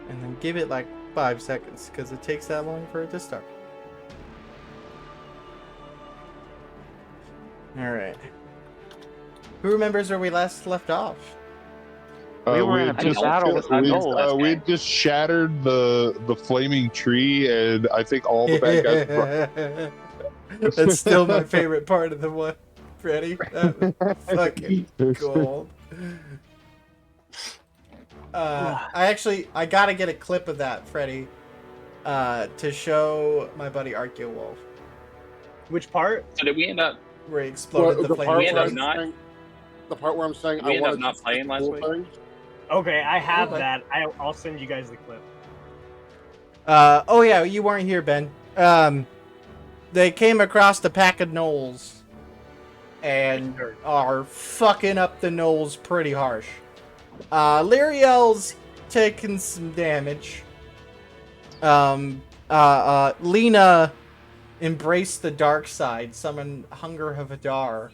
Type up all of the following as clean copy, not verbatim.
And then give it like 5 seconds, because it takes that long for it to start. Alright. Who remembers where we last left off? We were in a big battle with gold. We just shattered the flaming tree, and I think all the bad guys. That's still my favorite part of the one, Freddy. That was fucking gold. I gotta get a clip of that, Freddy, to show my buddy Archeowolf. Which part? So did we end up? Where he exploded the flame. We end up not. The part where I'm saying We I end up want not playing last week. Okay, I have Okay. that. I'll send you guys the clip. Oh yeah, you weren't here, Ben. They came across the pack of gnolls and are fucking up the gnolls pretty harsh. Lyriel's taking some damage. Lena embraced the dark side, summoned Hunger of Hadar,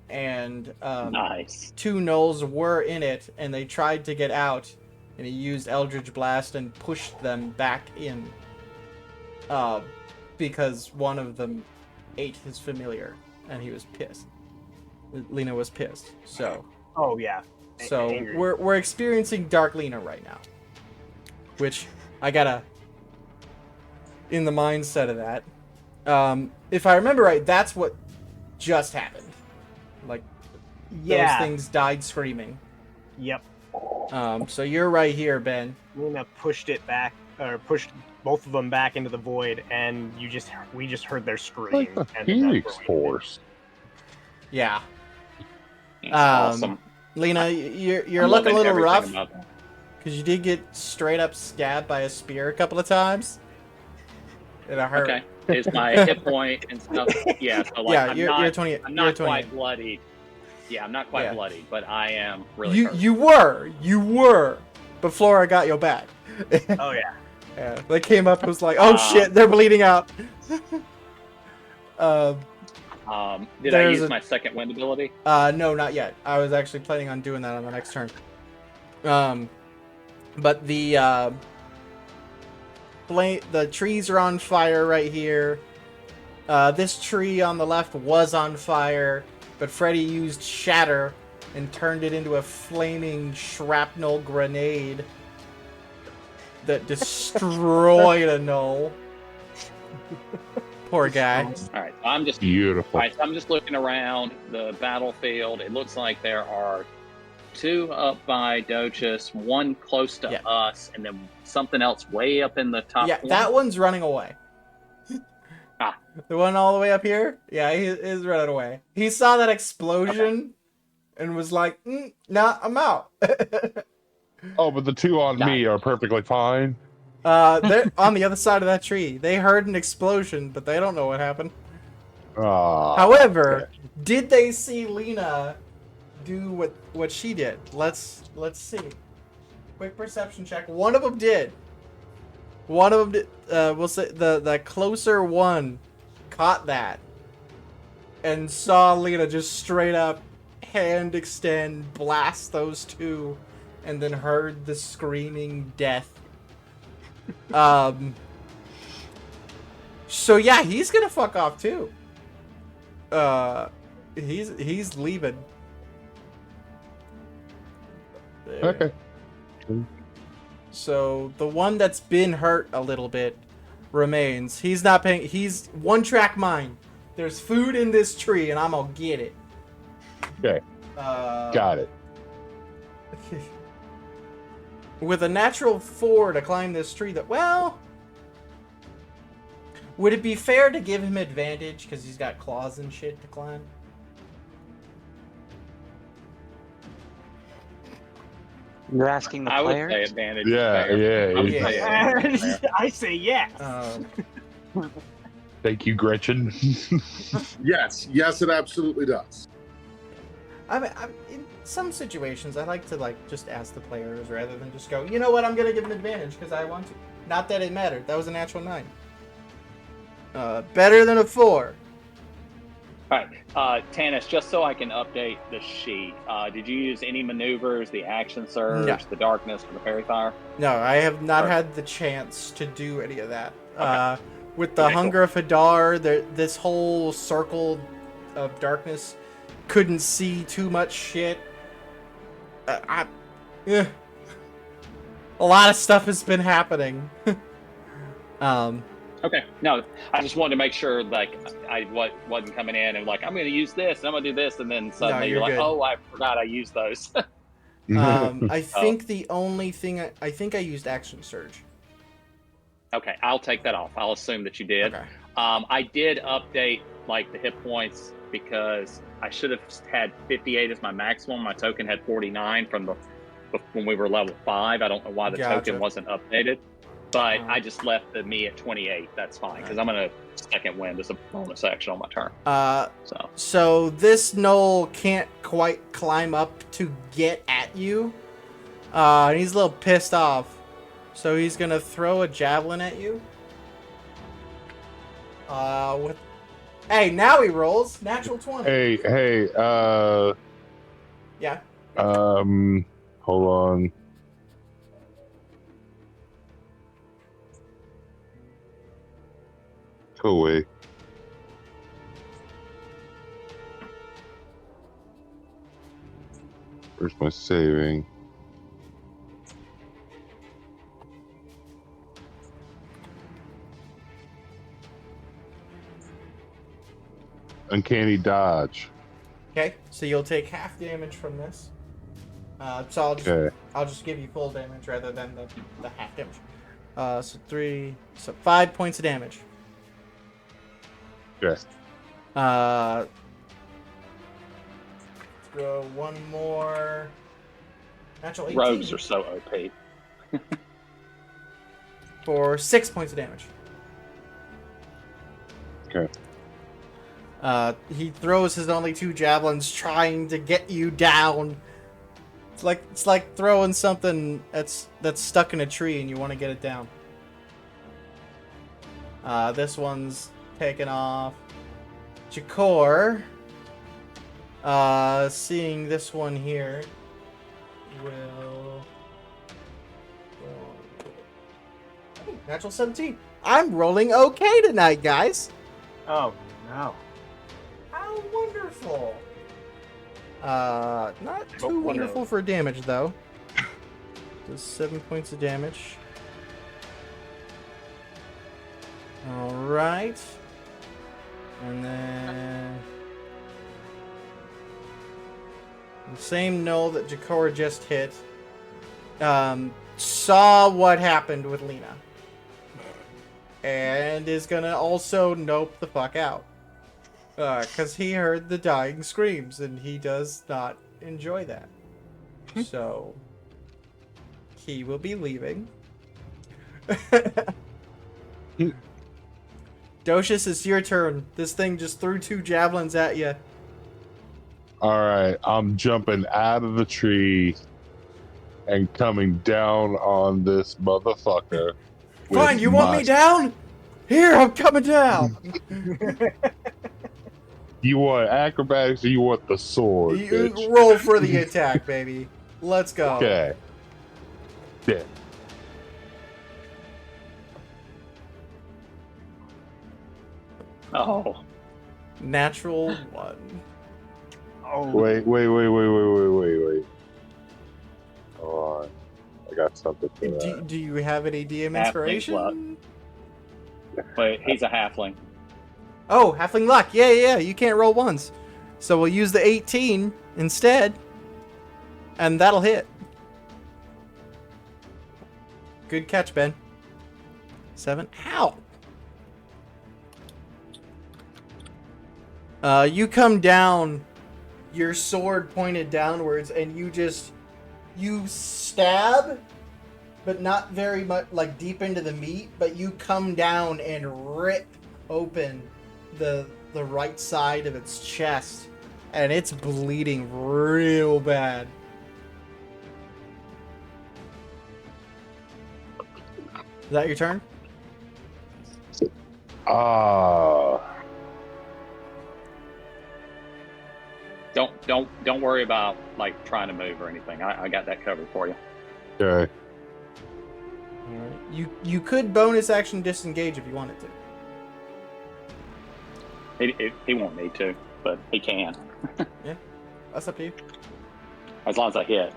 and Nice. 2 gnolls were in it, and they tried to get out, and he used Eldritch Blast and pushed them back in. Because one of them ate his familiar, and he was pissed. Lena was pissed. So Oh yeah. Angry. we're experiencing Dark Lena right now, which I gotta in the mindset of that. If I remember right, that's what just happened. Like those things died screaming. Yep. So you're right here, Ben. Luna pushed it back, or pushed both of them back into the void, and we just heard their scream. Like the and Phoenix that's where we ended. Force. Yeah. Awesome. Lena, you're I'm looking a loving little rough everything about that. because you did get straight up stabbed by a spear a couple of times. It hurt. Okay. Is my hit point and stuff? Yeah. So like, Yeah, I'm you're not, 20. I'm you're not 20. quite bloody. Yeah, I'm not quite Yeah. bloody, but I am really hurt. You were, but Flora got your back. Oh yeah. Yeah, they came up and was like, "Oh Um, shit, they're bleeding out." Did I there's use a- my second wind ability? No, not yet. I was actually planning on doing that on the next turn. But the trees are on fire right here. This tree on the left was on fire, but Freddy used Shatter and turned it into a flaming shrapnel grenade that destroyed a gnoll. Poor guy. All right. I'm just Beautiful. All right, so I'm just looking around the battlefield. It looks like there are 2 up by Dochus, 1 close to us, and then something else way up in the top. Yeah, corner. that one's running away. Ah. The one all the way up here? Yeah, he is running away. He saw that explosion and was like, nah, I'm out. Oh, but the 2 on me are perfectly fine. They're on the other side of that tree. They heard an explosion, but they don't know what happened. However, did they see Lena do what she did? Let's see. Quick perception check. One of them did. One of them did. We'll say the closer one caught that and saw Lena just straight up hand extend, blast those 2, and then heard the screaming death. So yeah, he's gonna fuck off too. He's leaving. There. Okay. So the one that's been hurt a little bit remains. He's not paying. He's one track mind. There's food in this tree, and I'm gonna get it. Okay. Got it. With a natural 4 to climb this tree, would it be fair to give him advantage because he's got claws and shit to climb? You're asking the I would say players? advantage. Yeah, is fair. yeah, I would yeah. say advantage is fair. I say yes. Thank you, Gretchen. Yes, it absolutely does. I mean, in some situations, I like to just ask the players rather than just go, you know what, I'm gonna give him advantage because I want to. Not that it mattered. That was a natural 9. Better than a 4. All right, Tanis, just so I can update the sheet, did you use any maneuvers, the action surge, No. the darkness, or the fairy fire? No, I have not Perfect. had the chance to do any of that. Okay. With the Okay, cool. Hunger of Hadar, this whole circle of darkness couldn't see too much shit. A lot of stuff has been happening. Okay. No, I just wanted to make sure, like, I wasn't coming in and like, I'm going to use this, I'm going to do this, and then suddenly you're you're like, good. oh, I forgot I used those. I think the only thing I think I used Action Surge. Okay, I'll take that off. I'll assume that you did. Okay. I did update like the hit points because I should have had 58 as my maximum. My token had 49 from when we were level 5. I don't know why the Gotcha. token wasn't updated, but Oh. I just left me at 28. That's fine because I'm gonna second wind as a bonus action on my turn. So this knoll can't quite climb up to get at you. And he's a little pissed off. So he's gonna throw a javelin at you. Hey, now he rolls. Natural 20. Hey, Yeah. hold on. Go away. Where's my saving? Uncanny dodge. Okay. So you'll take half damage from this. So Okay. I'll just give you full damage rather than the half damage. So 5 points of damage. Yes. Throw one more. Natural 18 Rogues are so OP. for 6 points of damage. Okay. He throws his only 2 javelins, trying to get you down. It's like throwing something that's stuck in a tree and you want to get it down. This one's taken off. Jakor, seeing this one here, will natural 17. I'm rolling okay tonight, guys. Oh no. How wonderful. Not too Oh, wonderful for damage, though. Does 7 points of damage. Alright. And then... the same null that Jakora just hit. Saw what happened with Lena. And is gonna also nope the fuck out. Because he heard the dying screams, and he does not enjoy that. So, he will be leaving. Docius, it's your turn. This thing just threw 2 javelins at you. All right, I'm jumping out of the tree and coming down on this motherfucker. Fine, with you want my- me down? Here, I'm coming down. You want acrobatics or you want the sword? You bitch? roll for the attack, baby. Let's go. Okay. Yeah. Oh, Natural 1. Oh. Wait. Hold on. I got something for that. Do you have any DM Halfling inspiration? wait, he's a halfling. Oh, halfling luck. Yeah. You can't roll ones. So we'll use the 18 instead. And that'll hit. Good catch, Ben. 7. Ow! You come down, your sword pointed downwards, and you stab, but not very much, like deep into the meat, but you come down and rip open the right side of its chest, and it's bleeding real bad. Is that your turn? don't worry about like trying to move or anything. I got that covered for you. Okay. Alright. You could bonus action disengage if you wanted to. He won't need to, but he can. Yeah, that's up to you. As long as I hit.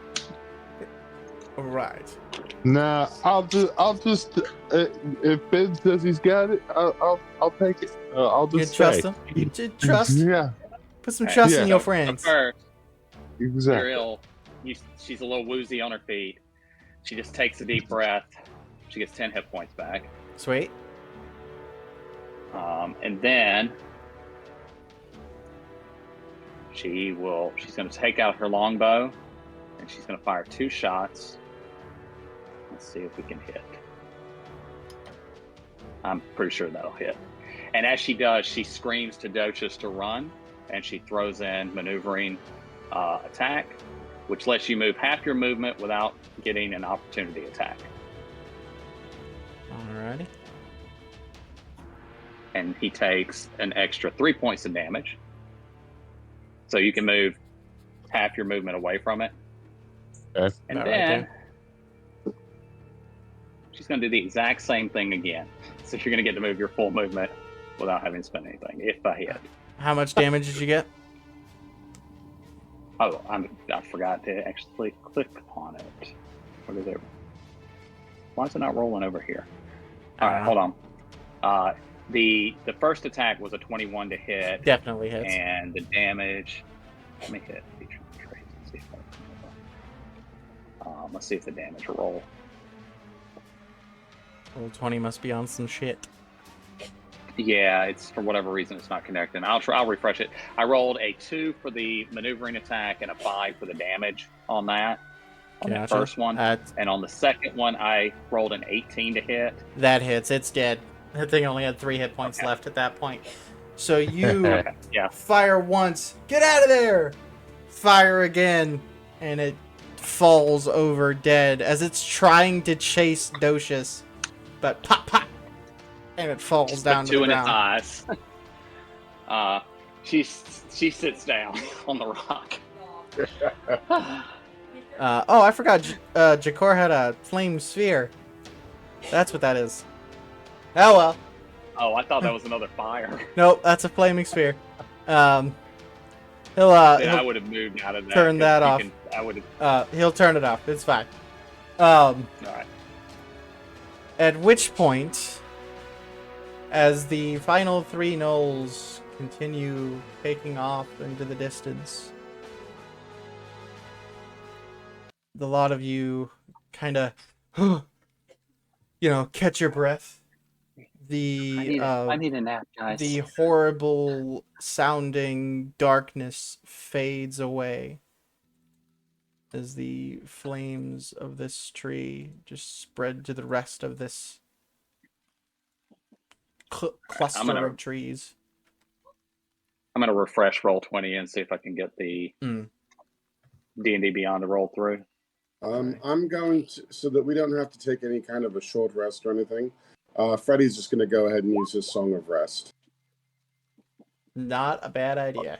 Alright. Nah, I'll just if Ben says he's got it, I'll take it. I'll You just trust say. him? You trust? Yeah, Put some trust in Yeah. your So friends. first, exactly. Ariel, she's a little woozy on her feet. She just takes a deep breath. She gets 10 hit points back. Sweet. And then she's going to take out her longbow and she's going to fire 2 shots. Let's see if we can hit. I'm pretty sure that'll hit. And as she does, she screams to Dochus to run, and she throws in maneuvering attack, which lets you move half your movement without getting an opportunity attack. Alrighty. And he takes an extra 3 points of damage. So you can move half your movement away from it. Okay. And About right then she's going to do the exact same thing again. So you're going to get to move your full movement without having to spend anything, if I hit. How much damage did you get? Oh, I forgot to actually click on it. What is it? Why is it not rolling over here? All right, hold on. The first attack was a 21 to hit. Definitely hits. And the damage. Let me hit feature traits. Let's see if let's see if the damage will roll. Roll 20 must be on some shit. Yeah, it's for whatever reason it's not connecting. I'll refresh it. I rolled a 2 for the maneuvering attack and a 5 for the damage on that. On the first one. And on the second one, I rolled an 18 to hit. That hits. It's dead. That thing only had 3 hit points left at that point. So you fire once. Get out of there! Fire again. And it falls over dead as it's trying to chase Dochus. But pop, pop. And it falls down to the ground. 2 in its eyes. She sits down on the rock. Oh, I forgot. Jakor had a flame sphere. That's what that is. Oh well. Oh, I thought that was another fire. Nope, that's a flaming sphere. I would have moved out of that. Turn that off. I would have. He'll turn it off. It's fine. All right. At which point, as the final 3 gnolls continue taking off into the distance, the lot of you kind of, catch your breath. I need a nap, guys. The horrible sounding darkness fades away as the flames of this tree just spread to the rest of this cluster of trees. I'm gonna refresh roll 20 and see if I can get the D&D Beyond to roll through. I'm going to, so that we don't have to take any kind of a short rest or anything. Freddy's just going to go ahead and use his Song of Rest. Not a bad idea.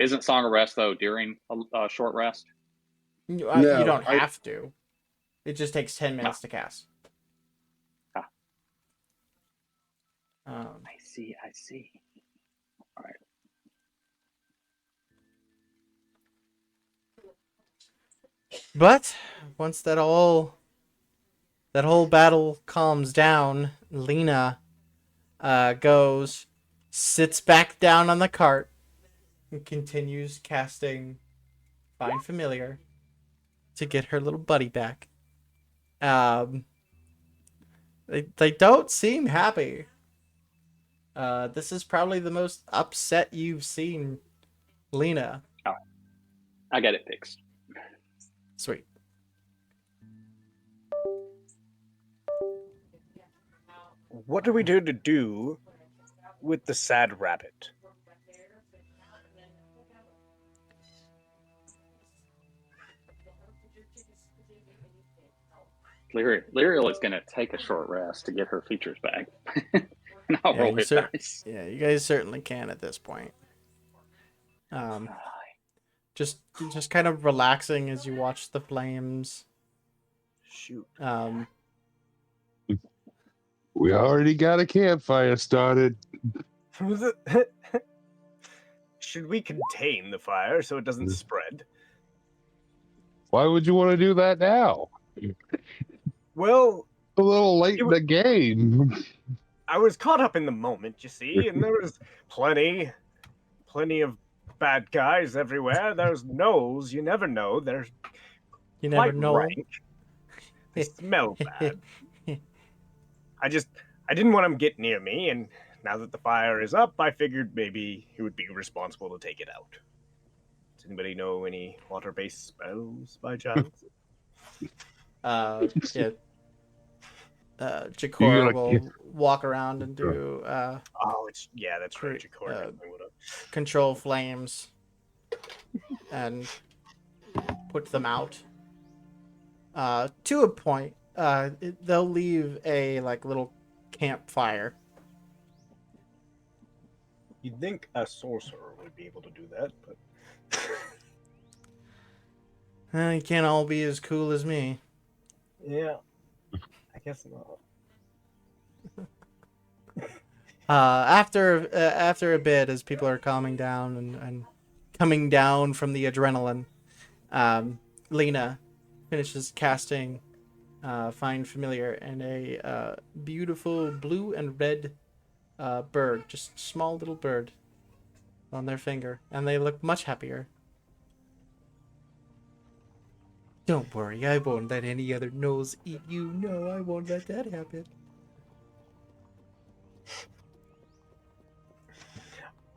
Isn't Song of Rest though during a short rest? You don't have to. It just takes 10 minutes to cast. I see. All right. But once that whole battle calms down, Lena sits back down on the cart, and continues casting Find Familiar to get her little buddy back. They don't seem happy. This is probably the most upset you've seen Lena. Oh, I got it fixed. Sweet. What are we going to do with the sad rabbit? Lyriel is going to take a short rest to get her features back. And I'll roll his dice. Yeah, you guys certainly can at this point. just kind of relaxing as you watch the flames. Shoot. We already got a campfire started. Should we contain the fire so it doesn't spread? Why would you want to do that now? Well, A little late in the game. I was caught up in the moment, you see, and there was plenty of bad guys everywhere. There's gnolls, you never know. They're quite rank. They smell bad. I didn't want him to get near me, and now that the fire is up, I figured maybe he would be responsible to take it out. Does anybody know any water-based spells by chance? Yeah. Jakora will walk around and do that's right. Jakora control flames and put them out. To a point, they'll leave a little campfire. You'd think a sorcerer would be able to do that, but You can't all be as cool as me. Yeah, I guess not. After a bit, as people are calming down and coming down from the adrenaline, Lena finishes casting Find Familiar, and a beautiful blue and red bird, just small little bird, on their finger, and they look much happier. Don't worry, I won't let any other gnolls eat you. No, I won't let that happen.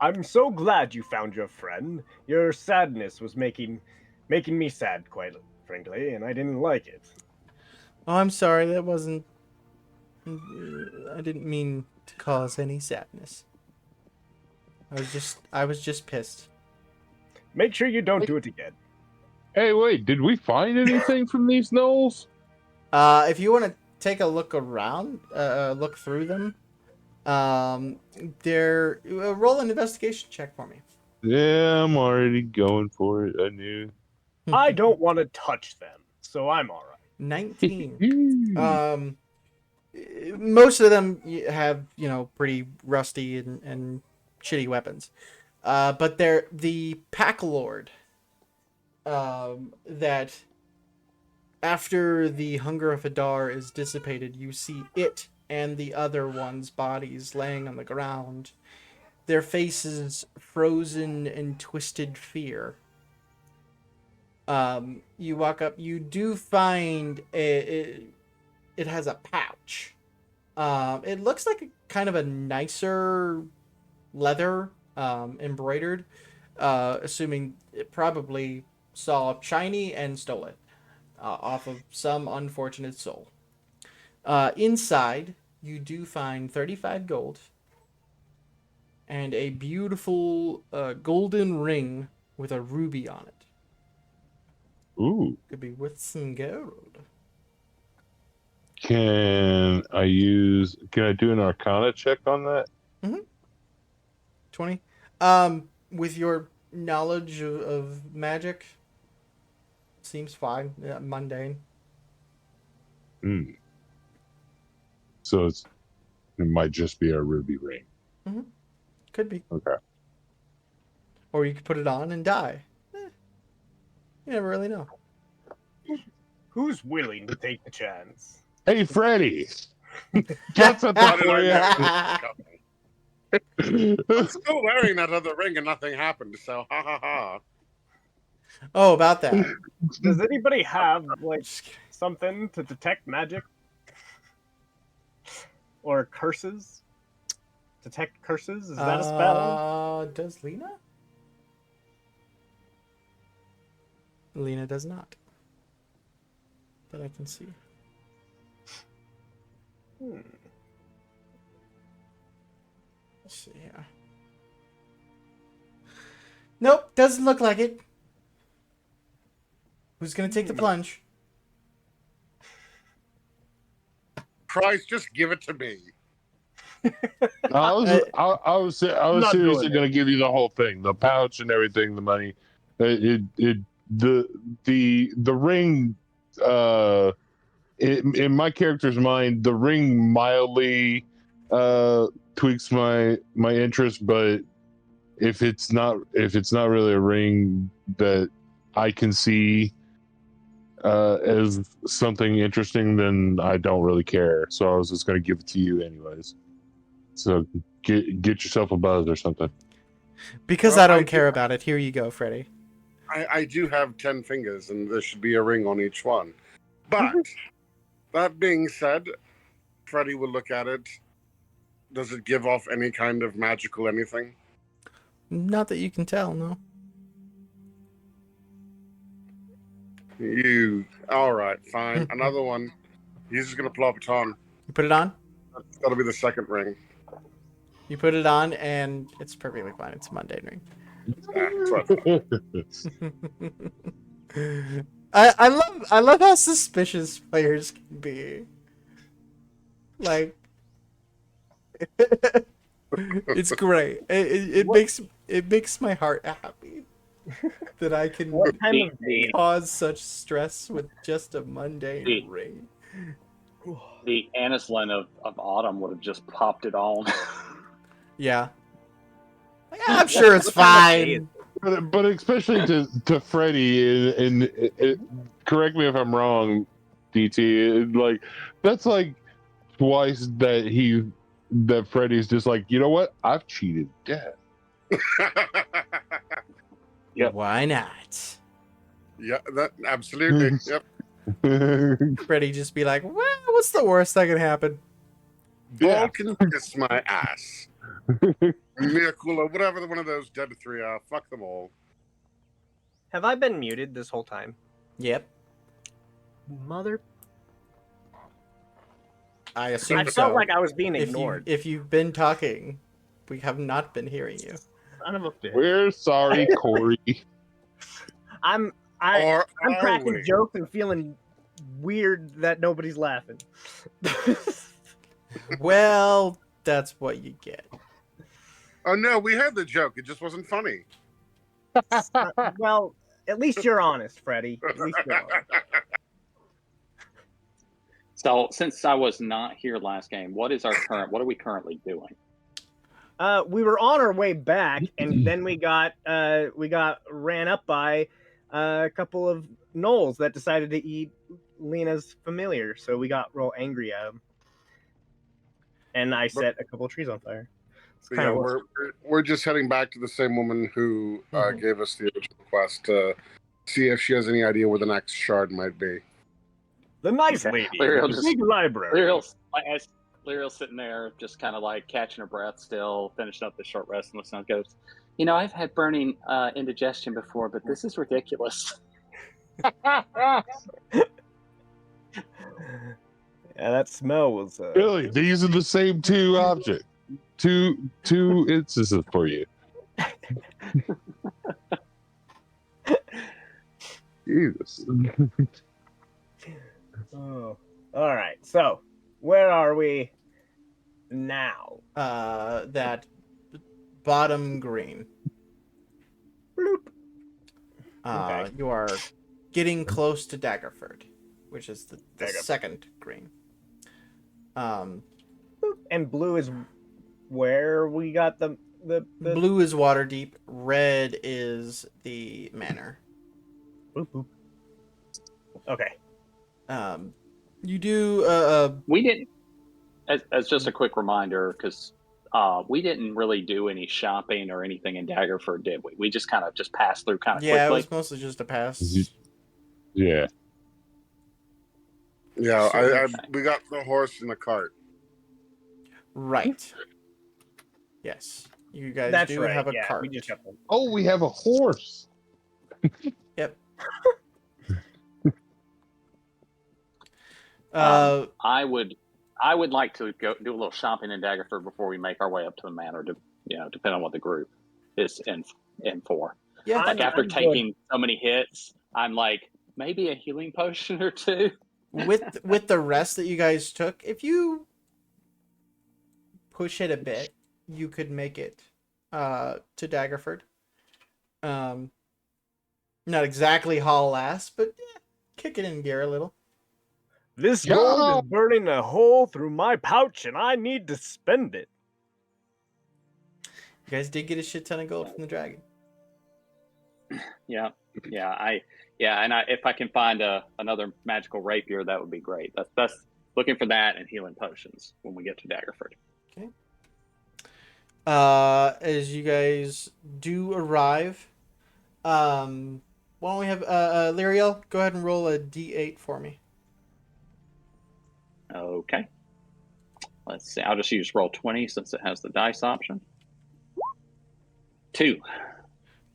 I'm so glad you found your friend. Your sadness was making me sad, quite frankly, and I didn't like it. Oh, I'm sorry, that wasn't... I didn't mean to cause any sadness. I was just pissed. Make sure you don't do it again. Hey, wait, did we find anything from these gnolls? If you want to take a look around, look through them, roll an investigation check for me. Yeah, I'm already going for it. I knew. I don't want to touch them, so I'm all right. 19. Most of them have, pretty rusty and shitty weapons. But they're the Pack Lord. That after the hunger of Hadar is dissipated, you see it and the other one's bodies laying on the ground, their faces frozen in twisted fear. You walk up, you do find it has a pouch. It looks like a kind of a nicer leather, embroidered, assuming it probably saw shiny and stole it off of some unfortunate soul. Inside, you do find 35 gold and a beautiful golden ring with a ruby on it. Ooh. Could be worth some gold. Can I do an Arcana check on that? 20. With your knowledge of magic, seems fine. Yeah, mundane. So it might just be a ruby ring. Could be. Okay. Or you could put it on and die. You never really know. Who's willing to take the chance? Hey, Freddy. That's what that for you. I'm still wearing that other ring and nothing happened, so ha ha ha. Oh, about that. Does anybody have something to detect magic? Or curses? Detect curses? Is that a spell? Does Lena? Lena does not. That I can see. Let's see here. Nope, doesn't look like it. Who's gonna take the plunge? Christ, just give it to me. I was seriously going to give you the whole thing, the pouch and everything, the money. The ring, in my character's mind, the ring mildly tweaks my interest, but if it's not really a ring that I can see as something interesting, then I don't really care. So I was just going to give it to you anyways. So get yourself a buzz or something. Because well, I don't care about it. Here you go, Freddy. I do have 10 fingers, and there should be a ring on each one. But that being said, Freddy will look at it. Does it give off any kind of magical anything? Not that you can tell, no. All right, fine. Another one. He's just going to plop it on. You put it on? That's got to be the second ring. You put it on, and it's perfectly fine. It's a mundane ring. I love how suspicious players can be. Like, it's great. It makes my heart happy that I can cause such stress with just a mundane ring. The Anislin of Autumn would have just popped it on. Yeah. I'm sure it's fine. But especially to Freddy, and correct me if I'm wrong, DT, like that's like twice that Freddy's just like, you know what? I've cheated death. Yep. Why not? Yeah, that absolutely. Yep. Freddy just be like, well, what's the worst that can happen? Ball can kiss my ass. Miracle or whatever one of those dead three are. Fuck them all. Have I been muted this whole time? Yep. Mother. I assume I felt like I was being ignored. If you've been talking, we have not been hearing you. Son of a bitch. We're sorry, Corey. I'm cracking jokes and feeling weird that nobody's laughing. Well, that's what you get. Oh no, we had the joke. It just wasn't funny. Well, at least you're honest, Freddy. At least you're honest. So, since I was not here last game, what are we currently doing? We were on our way back, and then we got ran up by a couple of gnolls that decided to eat Lena's familiar. So we got real angry at them, and I set a couple of trees on fire. Yeah, we're just heading back to the same woman who gave us the original quest to see if she has any idea where the next shard might be. The nice lady, the big library. Lyriel's sitting there, just kind of like catching her breath, still finishing up the short rest, and listening. Goes, you know, I've had burning indigestion before, but this is ridiculous. Yeah, that smell was. Really, these are the same two objects. Two instances for you. Jesus. Oh, all right. So, where are we now? That bottom green. Bloop. Okay. You are getting close to Daggerford, which is the second green. And blue is where we got the blue is Waterdeep. Red is the manor. Boop, boop. Okay. You do. We didn't. As just a quick reminder, because we didn't really do any shopping or anything in Daggerford, did we? We just kind of passed through kind of quickly. Yeah, it was mostly just a pass. Yeah. Yeah, we got the horse in the cart. Right. Yes. You guys That's do right. have a yeah, cart. We just got them. Oh, we have a horse. Yep. I would like to go do a little shopping in Daggerford before we make our way up to the manor, depending on what the group is in for. Yeah. Like after taking so many hits, I'm like, maybe a healing potion or two. With the rest that you guys took, if you push it a bit, you could make it to Daggerford. Not exactly haul ass, but yeah, kick it in gear a little. This gold is burning a hole through my pouch, and I need to spend it. You guys did get a shit ton of gold from the dragon. Yeah, if I can find another magical rapier, that would be great. That's looking for that and healing potions when we get to Daggerford. Okay. As you guys do arrive, why don't we have Lyriel, go ahead and roll a d8 for me. Okay. Let's see. I'll just use roll 20 since it has the dice option. 2.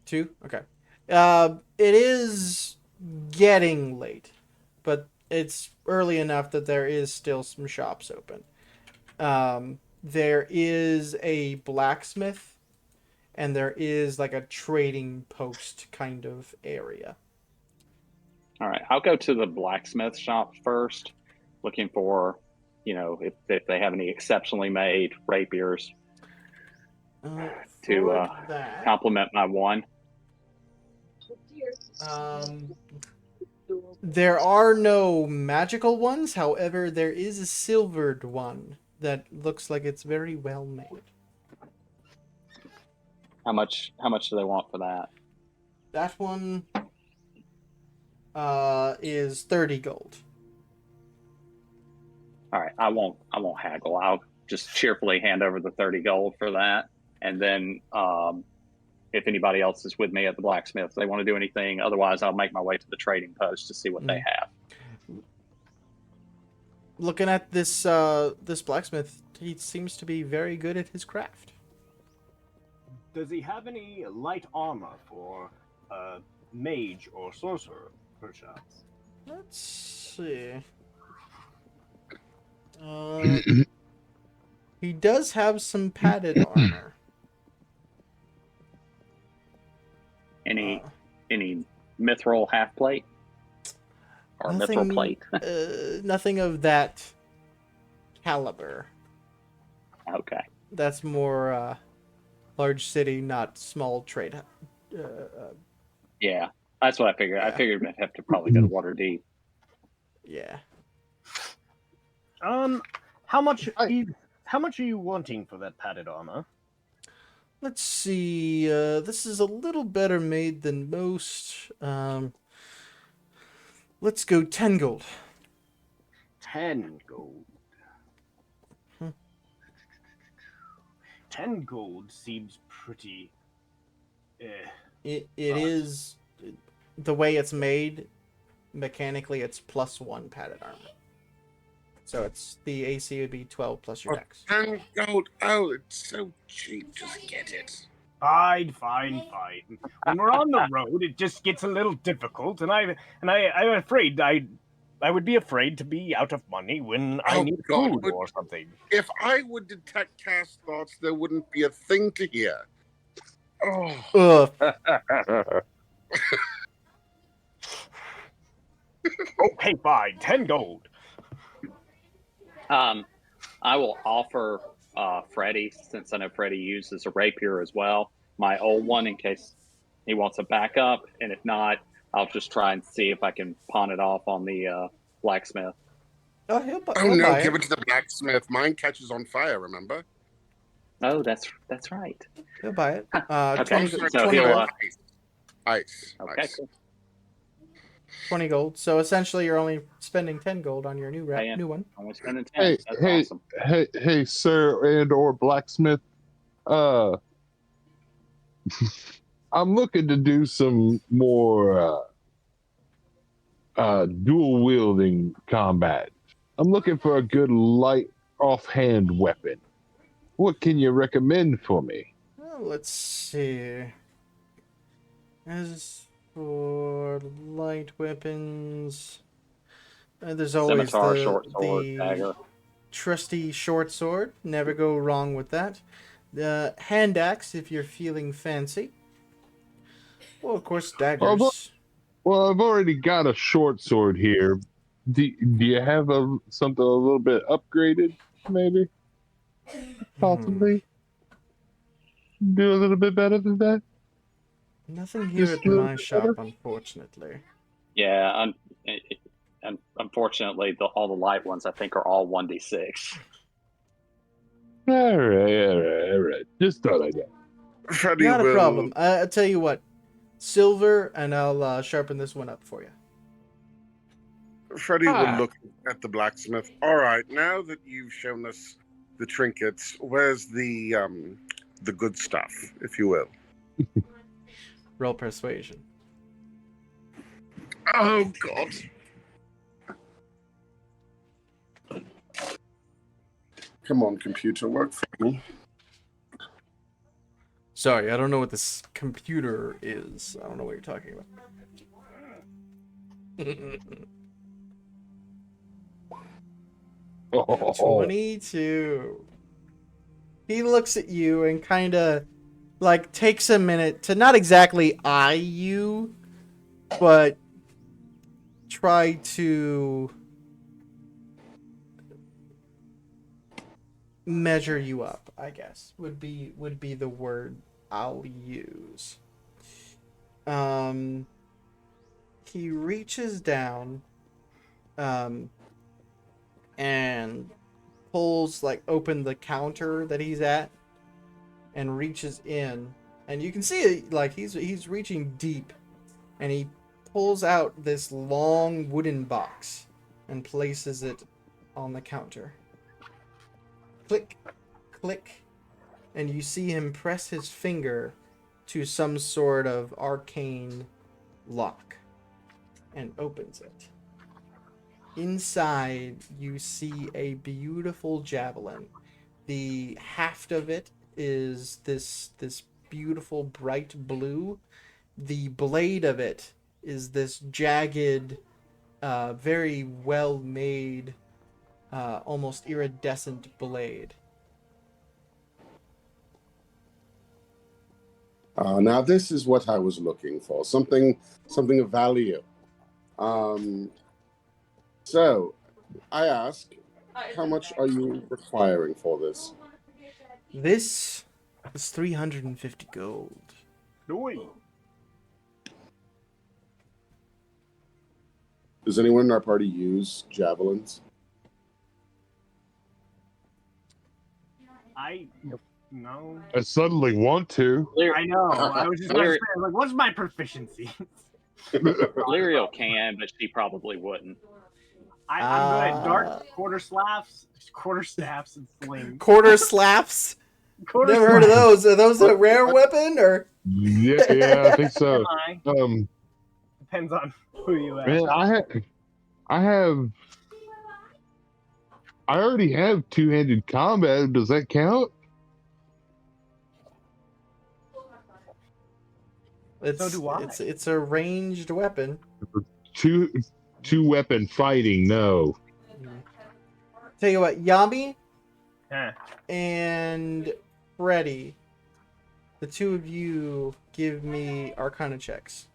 2? Okay. It is getting late, but it's early enough that there is still some shops open. There is a blacksmith, and there is like a trading post kind of area. All right. I'll go to the blacksmith shop first, looking for, if they have any exceptionally made rapiers to complement my one. There are no magical ones. However, there is a silvered one that looks like it's very well made. How much do they want for that? That one is 30 gold. All right, I won't haggle. I'll just cheerfully hand over the 30 gold for that, and then if anybody else is with me at the blacksmith, if they want to do anything. Otherwise, I'll make my way to the trading post to see what they have. Looking at this blacksmith, he seems to be very good at his craft. Does he have any light armor for mage or sorcerer, perchance? Let's see. He does have some padded armor. Any mithril half plate or mithril plate? Nothing of that caliber. Okay. That's more large city, not small trade. Yeah, that's what I figured. Yeah. I figured we'd have to probably go to Waterdeep. Yeah. How much are you wanting for that padded armor? Let's see. This is a little better made than most. Let's go 10 gold. 10 gold. 10 gold seems pretty. It is the way it's made. Mechanically, it's +1 padded armor. So it's the AC would be 12 plus your dex. 10 gold. Oh, it's so cheap. Just get it. Fine. When we're on the road, it just gets a little difficult, and I'm afraid I would be afraid to be out of money when I need food or something. If I would detect cast thoughts, there wouldn't be a thing to hear. Oh. Okay, fine. 10 gold. I will offer Freddie, since I know Freddie uses a rapier as well, my old one in case he wants a backup, and if not, I'll just try and see if I can pawn it off on the blacksmith. Oh, no, give it to the blacksmith. Mine catches on fire, remember? Oh, that's right. He'll buy it. Okay, 20, so he'll... Ice. Okay, cool. 20 gold. So essentially, you're only spending 10 gold on your new one. Only spending 10. Awesome. Hey, sir and/or blacksmith. I'm looking to do some more dual wielding combat. I'm looking for a good light offhand weapon. What can you recommend for me? Well, let's see. As for light weapons, there's always Scimitar, short sword, dagger. Trusty short sword. Never go wrong with that. The hand axe, if you're feeling fancy. Well, of course, daggers. Well, I've already got a short sword here. Do you have something a little bit upgraded, maybe? Possibly? Do a little bit better than that? Nothing here Just at my shop, unfortunately. Yeah, and unfortunately, all the light ones I think are all 1d6. All right. Just thought I'd. Freddy Not a will. problem. I'll tell you what. Silver, and I'll sharpen this one up for you. Freddy will look at the blacksmith. All right, now that you've shown us the trinkets, where's the good stuff, if you will? Roll persuasion. Oh God! Come on, computer, work for me. Sorry, I don't know what this computer is. I don't know what you're talking about. 22. He looks at you and kind of like takes a minute to not exactly eye you, but try to measure you up, I guess, would be the word I'll use. He reaches down and pulls open the counter that he's at and reaches in, and you can see it, he's reaching deep, and he pulls out this long wooden box and places it on the counter. Click, click, and you see him press his finger to some sort of arcane lock and opens it. Inside, you see a beautiful javelin. The haft of it is this beautiful bright blue. The blade of it is this jagged, very well made, almost iridescent blade. Now this is what I was looking for. Something of value. So I ask, how much are you requiring for this? This is 350 gold. Does anyone in our party use javelins? No. I suddenly want to. I know. I was just about to say, what's my proficiency? Lyriel can, but she probably wouldn't. I'm good at dart, quarter staffs, and slings. Quarter slaps? Never heard of those. Are those a rare weapon, or? Yeah, I think so. Depends on who you ask. Man, I already have two-handed combat. Does that count? So do I. It's a ranged weapon. Two weapon fighting, no. Tell you what, Yami Huh. and Freddy, the two of you give me Arcana checks.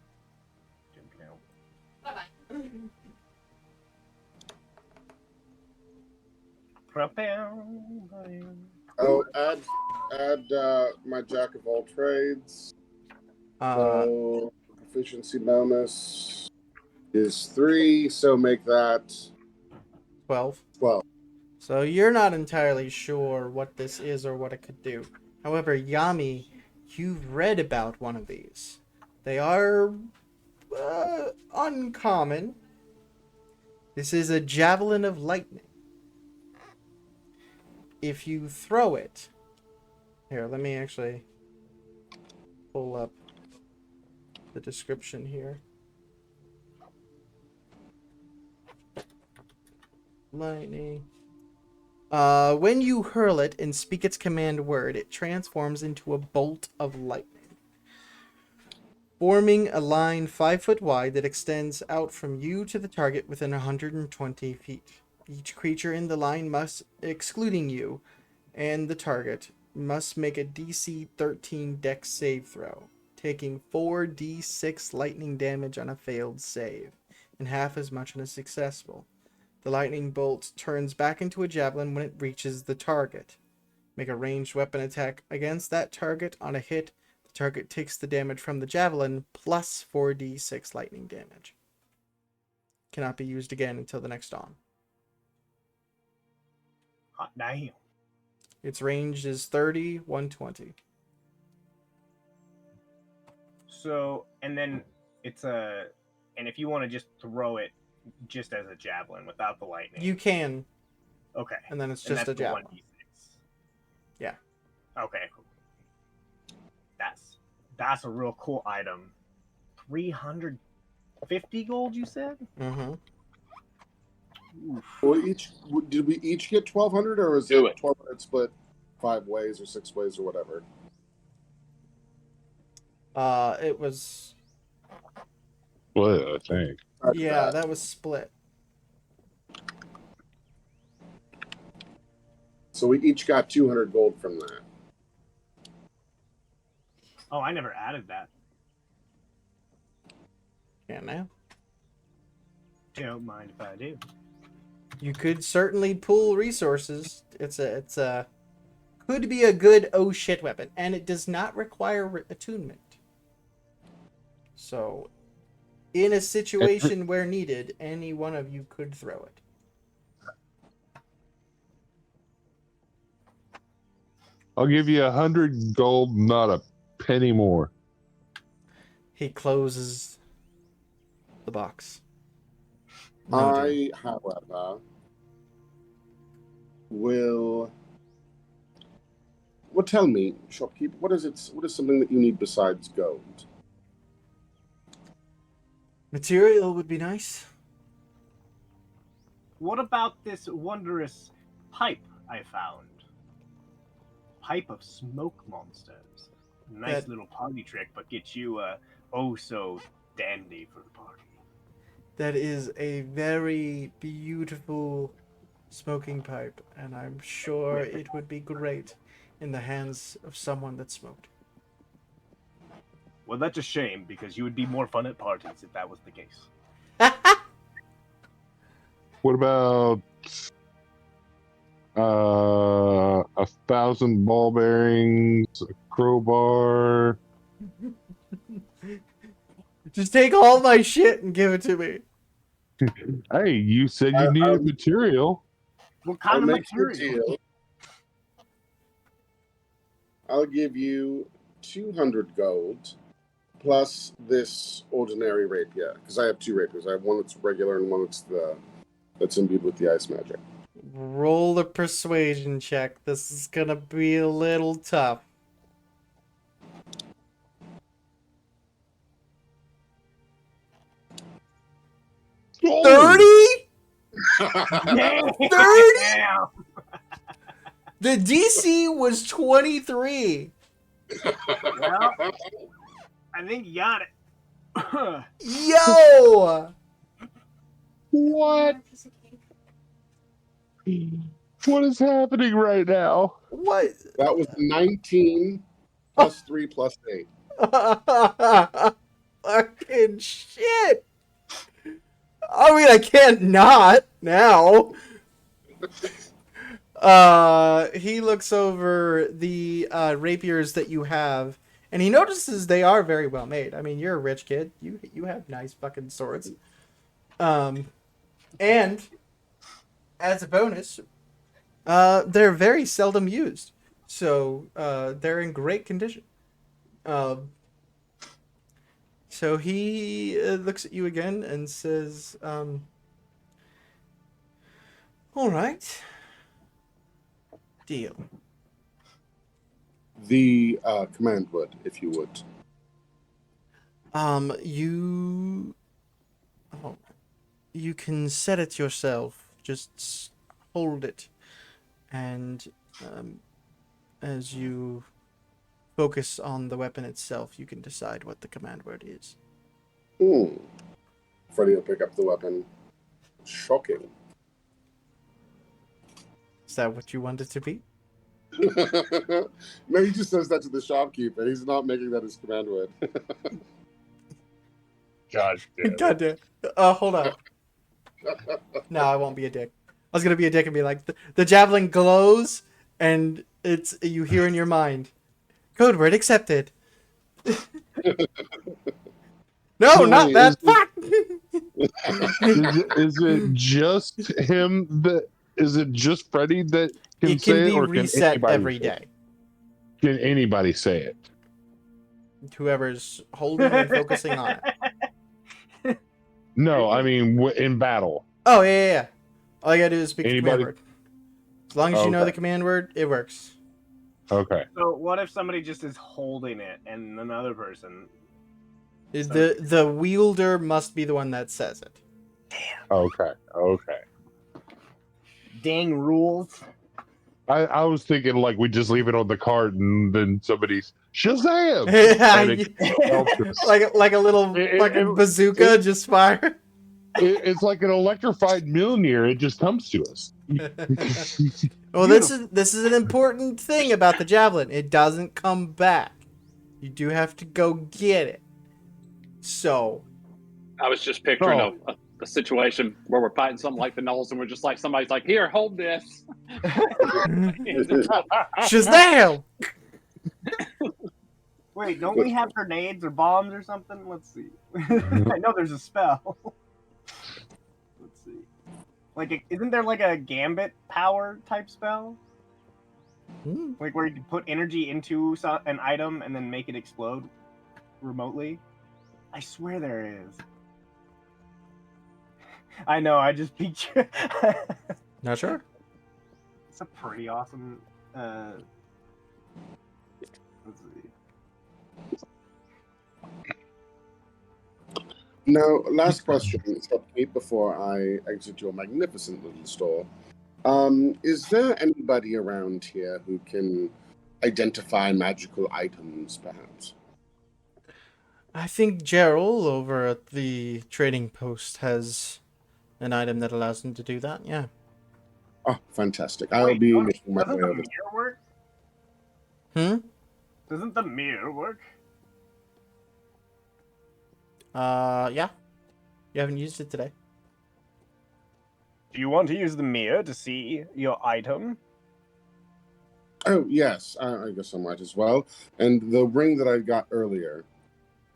Oh, add my jack of all trades. So proficiency bonus is 3, so make that 12. 12. So you're not entirely sure what this is or what it could do. However, Yami, you've read about one of these. They are uncommon. This is a javelin of lightning. If you throw it... Here, let me actually pull up the description here. Lightning. When you hurl it and speak its command word, it transforms into a bolt of lightning, forming a line 5 foot wide that extends out from you to the target within 120 feet. Each creature in the line must, excluding you and the target, must make a DC 13 Dex save throw, taking 4d6 lightning damage on a failed save, and half as much on a successful. The lightning bolt turns back into a javelin when it reaches the target. Make a ranged weapon attack against that target. On a hit, the target takes the damage from the javelin plus 4d6 lightning damage. Cannot be used again until the next dawn. Hot damn. Its range is 30, 120. So, and then it's a, and if you want to just throw it just as a javelin without the lightning, You can, okay, and then it's and just that's a the javelin. 1d6. Yeah. Okay, cool. That's a real cool item. 350 gold, you said? Mm-hmm. Well, did we each get 1,200, or is it 1,200 split 5 ways or 6 ways or whatever? It was... What, I think. Yeah, that was split. So we each got 200 gold from that. Oh, I never added that. Yeah, now. Don't mind if I do. You could certainly pool resources. It's a could be a good oh shit weapon, and it does not require attunement. So, in a situation where needed, any one of you could throw it. I'll give you 100 gold, not a penny more. He closes the box. I, however, will. Well, tell me, shopkeeper, what is something that you need besides gold? Material would be nice. What about this wondrous pipe I found? Pipe of smoke monsters. Nice little party trick, but get you oh so dandy for the party. That is a very beautiful smoking pipe, and I'm sure it would be great in the hands of someone that smoked. Well, that's a shame, because you would be more fun at parties if that was the case. What about 1,000 ball bearings, a crowbar? Just take all my shit and give it to me. Hey, you said you needed material. What kind of material? I'll give you 200 gold plus this ordinary rapier, because I have 2 rapiers. I have one that's regular and one that's imbued with the ice magic. Roll a persuasion check. This is gonna be a little tough. Oh! 30? 30? The DC was 23. Well, I think you got it. Yo! What? What is happening right now? What? That was 19 plus 3 plus 8. Fucking shit. I mean, I can't not now. He looks over the rapiers that you have, and he notices they are very well made. I mean, you're a rich kid. You have nice fucking swords. And as a bonus, they're very seldom used, so they're in great condition. So he looks at you again and says, all right. Deal. The command word, if you would. You can set it yourself. Just hold it. And as you focus on the weapon itself, you can decide what the command word is. Freddy will pick up the weapon. Shocking. Is that what you want it to be? No, he just says that to the shopkeeper. He's not making that his command word. God damn. God damn. Hold on. No, I won't be a dick. I was gonna be a dick and be like, the javelin glows, and you hear in your mind, code word accepted. No, So not wait, that. is Fuck. Is it just him that? Is it just Freddy that can It can say it, be or can reset anybody every say it? day. Can anybody say it? Whoever's holding and focusing on it. No, I mean in battle. Oh yeah. All you gotta do is speak the command Anybody? word. As long as you know the Okay. command word, it works. Okay. So what if somebody just is holding it and another person? The wielder must be the one that says it. Okay. Okay. Dang rules. I was thinking like we just leave it on the cart and then somebody's Shazam! like a little fucking bazooka just fire. It's like an electrified Mjolnir. It just comes to us. Well, this is an important thing about the javelin. It doesn't come back. You do have to go get it. So, I was just picturing a situation where we're fighting something like the Knolls, and we're just like, somebody's like, "Here, hold this." Shazam! Wait, don't we have grenades or bombs or something? Let's see. I know there's a spell. Let's see. Like, isn't there like a gambit power type spell? Like where you can put energy into an item and then make it explode remotely? I swear there is. I know, I just picture. Not sure. It's a pretty awesome. Let's see. Now, last question, before I exit your magnificent little store. Is there anybody around here who can identify magical items, perhaps? I think Gerald over at the trading post has an item that allows him to do that. Yeah. Oh, fantastic! I'll be making my way over. Mirror work? Doesn't the mirror work? Yeah. You haven't used it today. Do you want to use the mirror to see your item? Oh, yes. I guess I might as well. And the ring that I got earlier,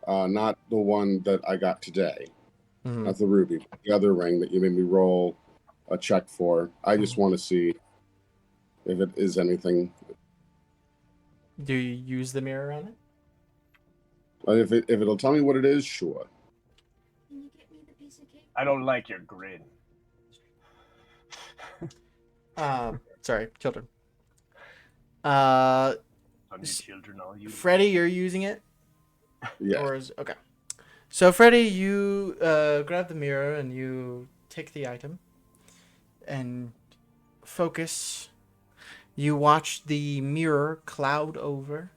not the one that I got today, not the ruby, but the other ring that you made me roll a check for. I just want to see if it is anything. Do you use the mirror on it? If it'll tell me what it is, sure. I don't like your grin. Sorry, children. Children, all you. Freddy, you're using it? Yeah. Okay. So Freddy, you grab the mirror and you take the item and focus. You watch the mirror cloud over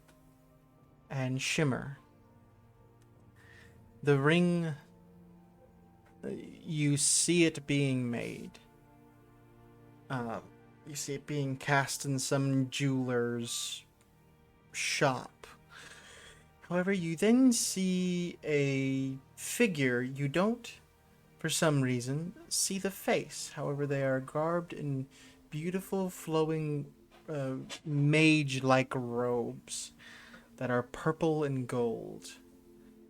and shimmer. The ring, you see it being made. You see it being cast in some jeweler's shop. However, you then see a figure. You don't, for some reason, see the face. However, they are garbed in beautiful, flowing, mage-like robes that are purple and gold.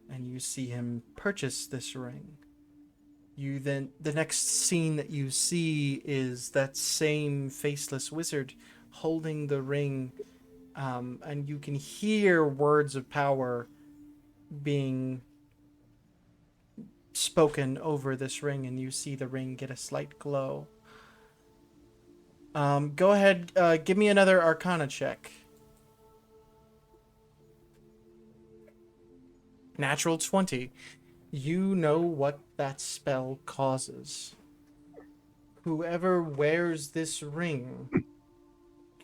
And you see him purchase this ring. The next scene that you see is that same faceless wizard holding the ring, and you can hear words of power being spoken over this ring, and you see the ring get a slight glow. Go ahead, give me another Arcana check. Natural 20. You know what that spell causes. Whoever wears this ring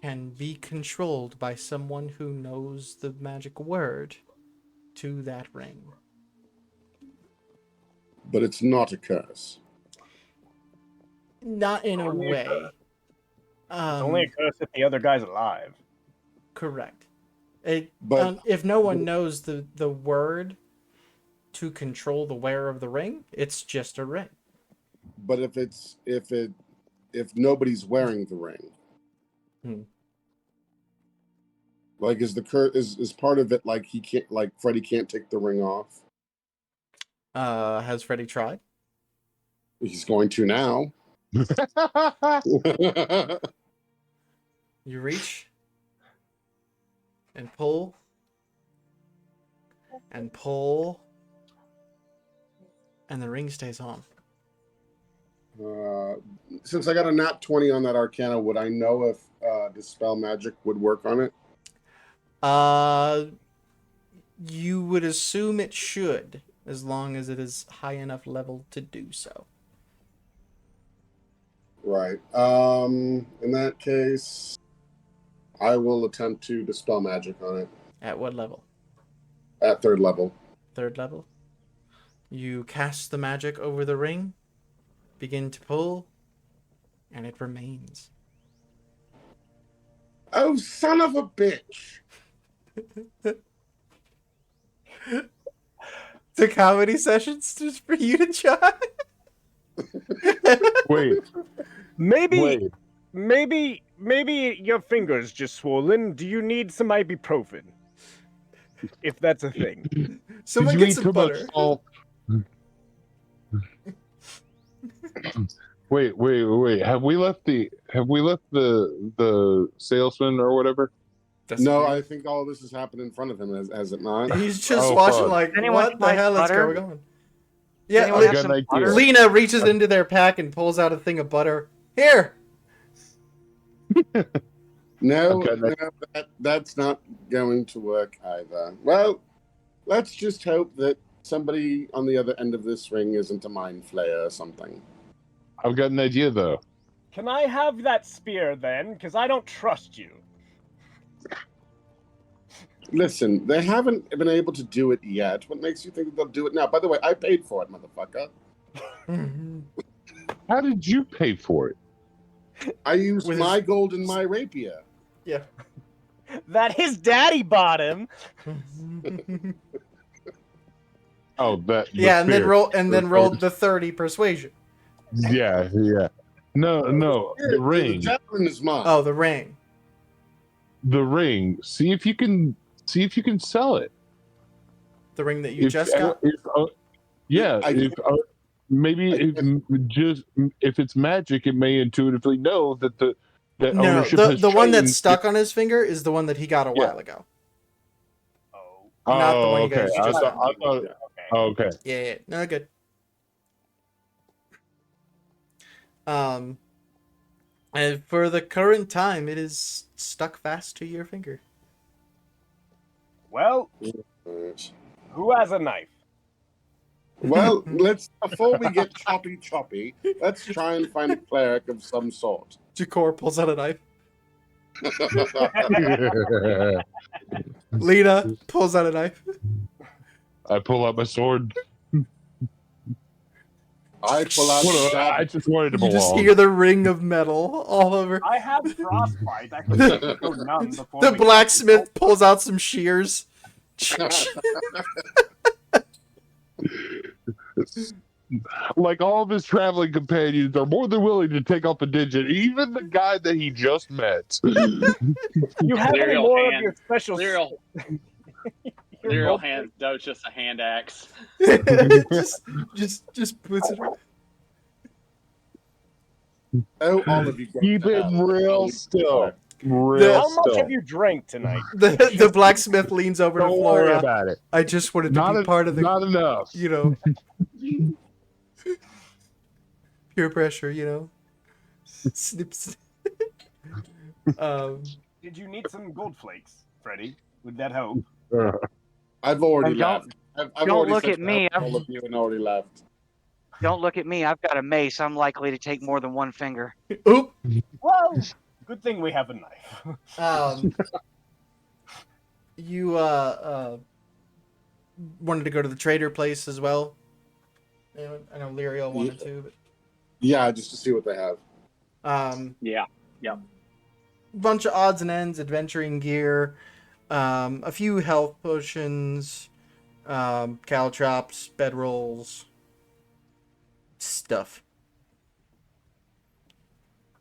can be controlled by someone who knows the magic word to that ring. But it's not a curse. Not in a way. It's only a curse if the other guy's alive. Correct. If no one knows the word to control the wearer of the ring, it's just a ring. But if nobody's wearing the ring, Like, is part of it like he can't, like Freddy can't take the ring off? Has Freddy tried? He's going to now. You reach and pull and pull, and the ring stays on. Since I got a nat 20 on that Arcana, would I know if Dispel Magic would work on it? You would assume it should, as long as it is high enough level to do so. Right. In that case, I will attempt to Dispel Magic on it. At what level? At 3rd level. 3rd level. You cast the magic over the ring, begin to pull, and it remains. Oh, son of a bitch! The comedy sessions just for you to try. Wait. Maybe your finger's just swollen. Do you need some ibuprofen? If that's a thing. Someone get some butter. Wait. Have we left the salesman or whatever? No, I think all this has happened in front of him, has it not? He's just watching like, what the hell is going on? Yeah, Lena reaches into their pack and pulls out a thing of butter. Here! No, that's not going to work either. Well, let's just hope that somebody on the other end of this ring isn't a mind flayer or something. I've got an idea, though. Can I have that spear, then? Because I don't trust you. Listen, they haven't been able to do it yet. What makes you think that they'll do it now? By the way, I paid for it, motherfucker. How did you pay for it? I used my gold and my rapier. Yeah. That his daddy bought him. Oh, that. Yeah, and then rolled the 30 persuasion. Yeah. No, the ring. The javelin is mine. Oh, the ring. The ring. See if you can sell it. The ring that you just got. If it's magic, it may intuitively know that the ownership the one that's stuck on his finger is the one that he got a while ago. Not the one you guys just got. Okay. Yeah. No, good. And for the current time, it is stuck fast to your finger. Well, who has a knife? Well, before we get choppy, let's try and find a cleric of some sort. Jakor pulls out a knife. Lena pulls out a knife. I pull out my sword. I pull out. I just wanted to belong. You just hear the ring of metal all over. I have frostbite. I can go numb before the blacksmith pulls out some shears. Like all of his traveling companions are more than willing to take off a digit, even the guy that he just met. You have any more of your special. Lyriel hands Doge just a hand axe. just puts it. Oh, all of you. Keep it real still. How much have you drank tonight? The blacksmith leans over to Flora. Don't worry about it. I just wanted to be part of the. Not enough. You know. Peer pressure, Snips. Did you need some gold flakes, Freddy? Would that help? I've already left. Don't look at me. All of you and already left. Don't look at me. I've got a mace. I'm likely to take more than one finger. Oop. Well, good thing we have a knife. You wanted to go to the trader place as well. I know Lyriel wanted to, but yeah, just to see what they have. Yeah. Bunch of odds and ends, adventuring gear, a few health potions, caltrops, bedrolls, stuff.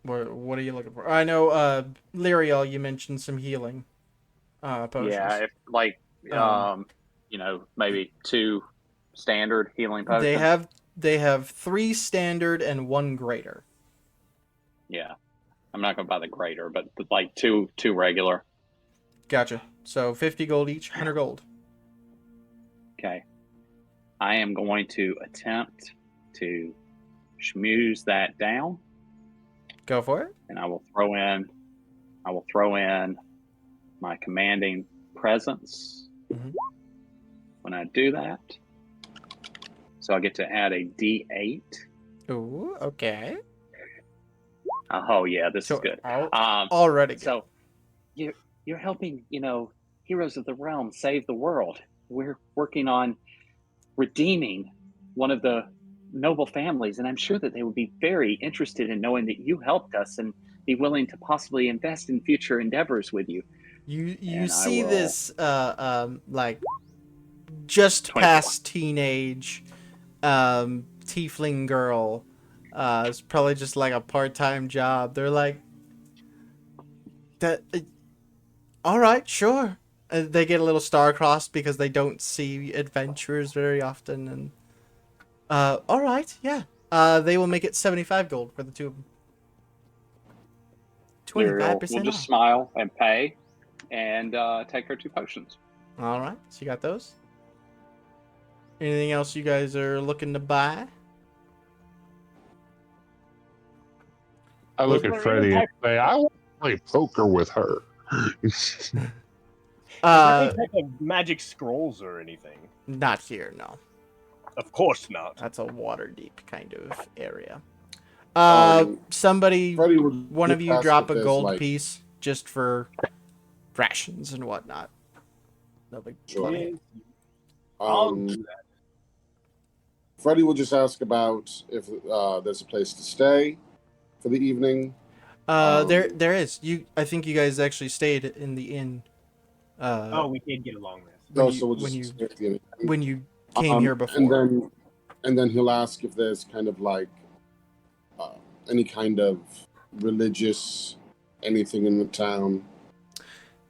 What are you looking for? I know, Lyriel, you mentioned some healing. potions. Yeah, if like maybe 2 standard healing potions. They have 3 standard and 1 greater. Yeah, I'm not gonna buy the greater, but like two regular. Gotcha. So 50 gold each, 100 gold. Okay. I am going to attempt to schmooze that down. Go for it. And I will throw in my commanding presence when I do that. So I get to add a D8. Ooh, okay. Oh yeah, this is good. Already good. So you're helping, heroes of the realm save the world. We're working on redeeming one of the noble families, and I'm sure that they would be very interested in knowing that you helped us and be willing to possibly invest in future endeavors with you. You see this like just 24. past teenage tiefling girl. It's probably just like a part-time job. They're like that. All right, sure. They get a little star-crossed because they don't see adventurers very often, and all right, yeah. They will make it 75 gold for the 2 of them. 25%. We'll just smile and pay, and take her 2 potions. All right, so you got those. Anything else you guys are looking to buy? I look at Freddy and say, I want to play poker with her. Is there any type of magic scrolls or anything? Not here, no. Of course not. That's a water deep kind of area. Somebody, one of you drop a gold piece just for rations and whatnot. No big sure. I'll do that. Freddy will just ask about if there's a place to stay for the evening. There is. I think you guys actually stayed in the inn. We did get along with. When you came here before. And then he'll ask if there's kind of like any kind of religious anything in the town.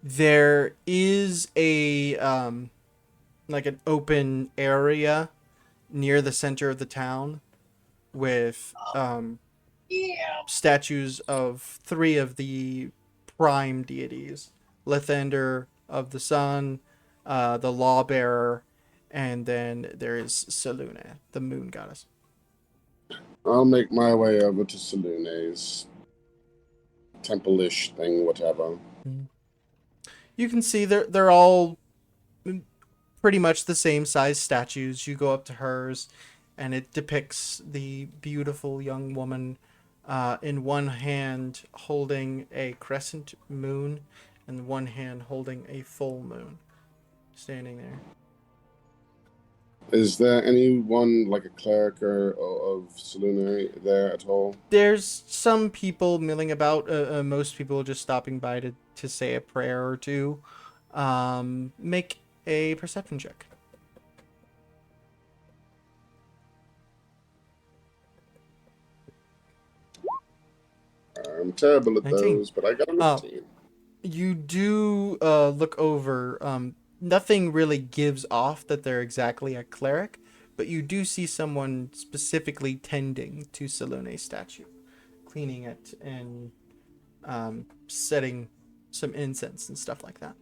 There is a like an open area near the center of the town with statues of 3 of the prime deities: Lathander of the sun, the Lawbearer, and then there is Selûne, the moon goddess. I'll make my way over to Selûne's temple-ish thing, whatever. You can see they're all pretty much the same size statues. You go up to hers, and it depicts the beautiful young woman in one hand holding a crescent moon, and one hand holding a full moon, standing there. Is there anyone like a cleric of Selûne there at all? There's some people milling about. Most people just stopping by to say a prayer or two. Make a perception check. I'm terrible at 19. those, but I got a 19. You do look over. Nothing really gives off that they're exactly a cleric, but you do see someone specifically tending to Selûne's statue, cleaning it and setting some incense and stuff like that.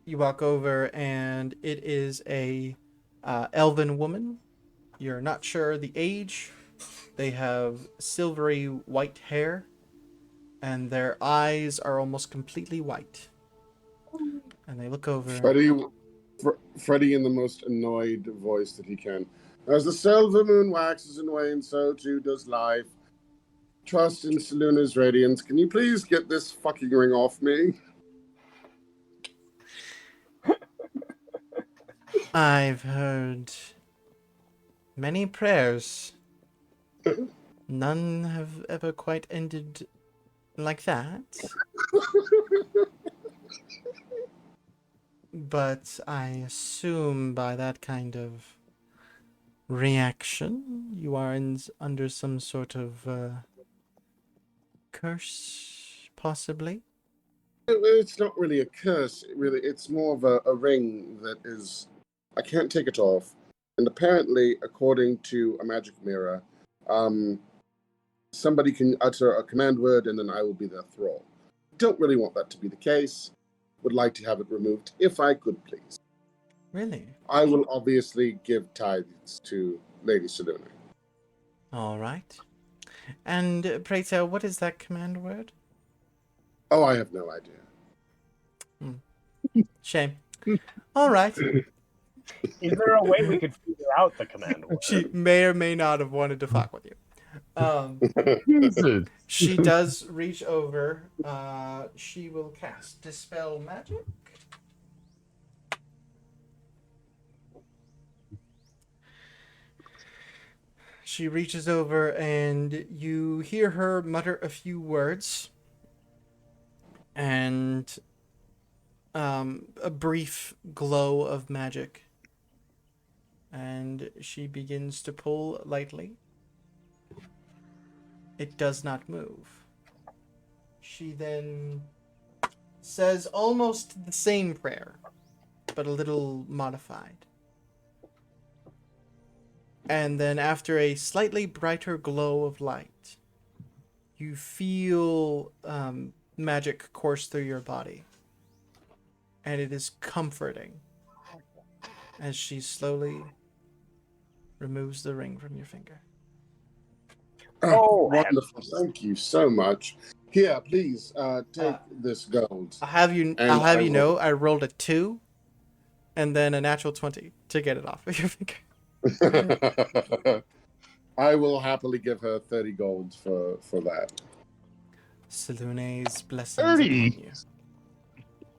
You walk over, and it is a elven woman. You're not sure the age. They have silvery white hair, and their eyes are almost completely white. And they look over. Freddy in the most annoyed voice that he can. As the silver moon waxes and wanes, so too does life. Trust in Selûne's radiance. Can you please get this fucking ring off me? I've heard many prayers. None have ever quite ended like that. But I assume by that kind of reaction, you are under some sort of curse, possibly? It's not really a curse. It's more of a ring that is. I can't take it off. And apparently, according to a magic mirror, somebody can utter a command word and then I will be their thrall. Don't really want that to be the case. Would like to have it removed if I could, please. Really? I will obviously give tithes to Lady Selûne. All right. And pray tell, what is that command word? Oh, I have no idea. Shame. All right. Is there a way we could figure out the command word? She may or may not have wanted to fuck with you. She does reach over. She will cast Dispel Magic. She reaches over and you hear her mutter a few words. And a brief glow of magic. And she begins to pull lightly. It does not move. She then says almost the same prayer, but a little modified. And then after a slightly brighter glow of light, you feel magic course through your body. And it is comforting as she slowly removes the ring from your finger. Oh, wonderful. Thank you so much. Here, please, take this gold. I'll have you know, I rolled a 2 and then a natural 20 to get it off of your finger. I will happily give her 30 gold for that. Selûne's blessings upon you.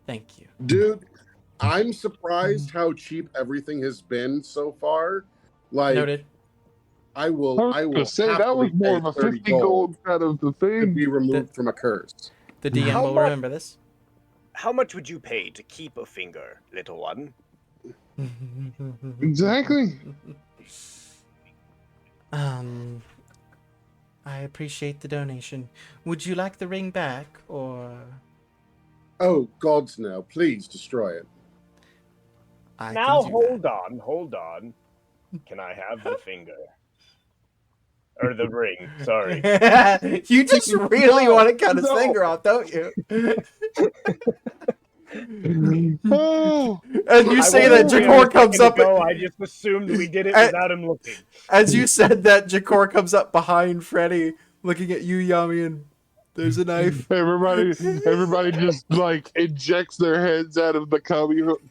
Thank you. Dude, I'm surprised how cheap everything has been so far. Like, noted. I will say that was more of a 50 gold out of the thing to be removed from a curse. The DM will remember this. How much would you pay to keep a finger, little one? Exactly. I appreciate the donation. Would you like the ring back, or? Oh, gods no! Please destroy it. Now hold on. Can I have the finger? Or the ring, sorry. You just really want to cut his finger off, don't you? As you say that, Jakor comes up. I just assumed we did it without him looking. As you said that, Jakor comes up behind Freddy, looking at you, Yami, and there's a knife. Everybody just like ejects their heads out of the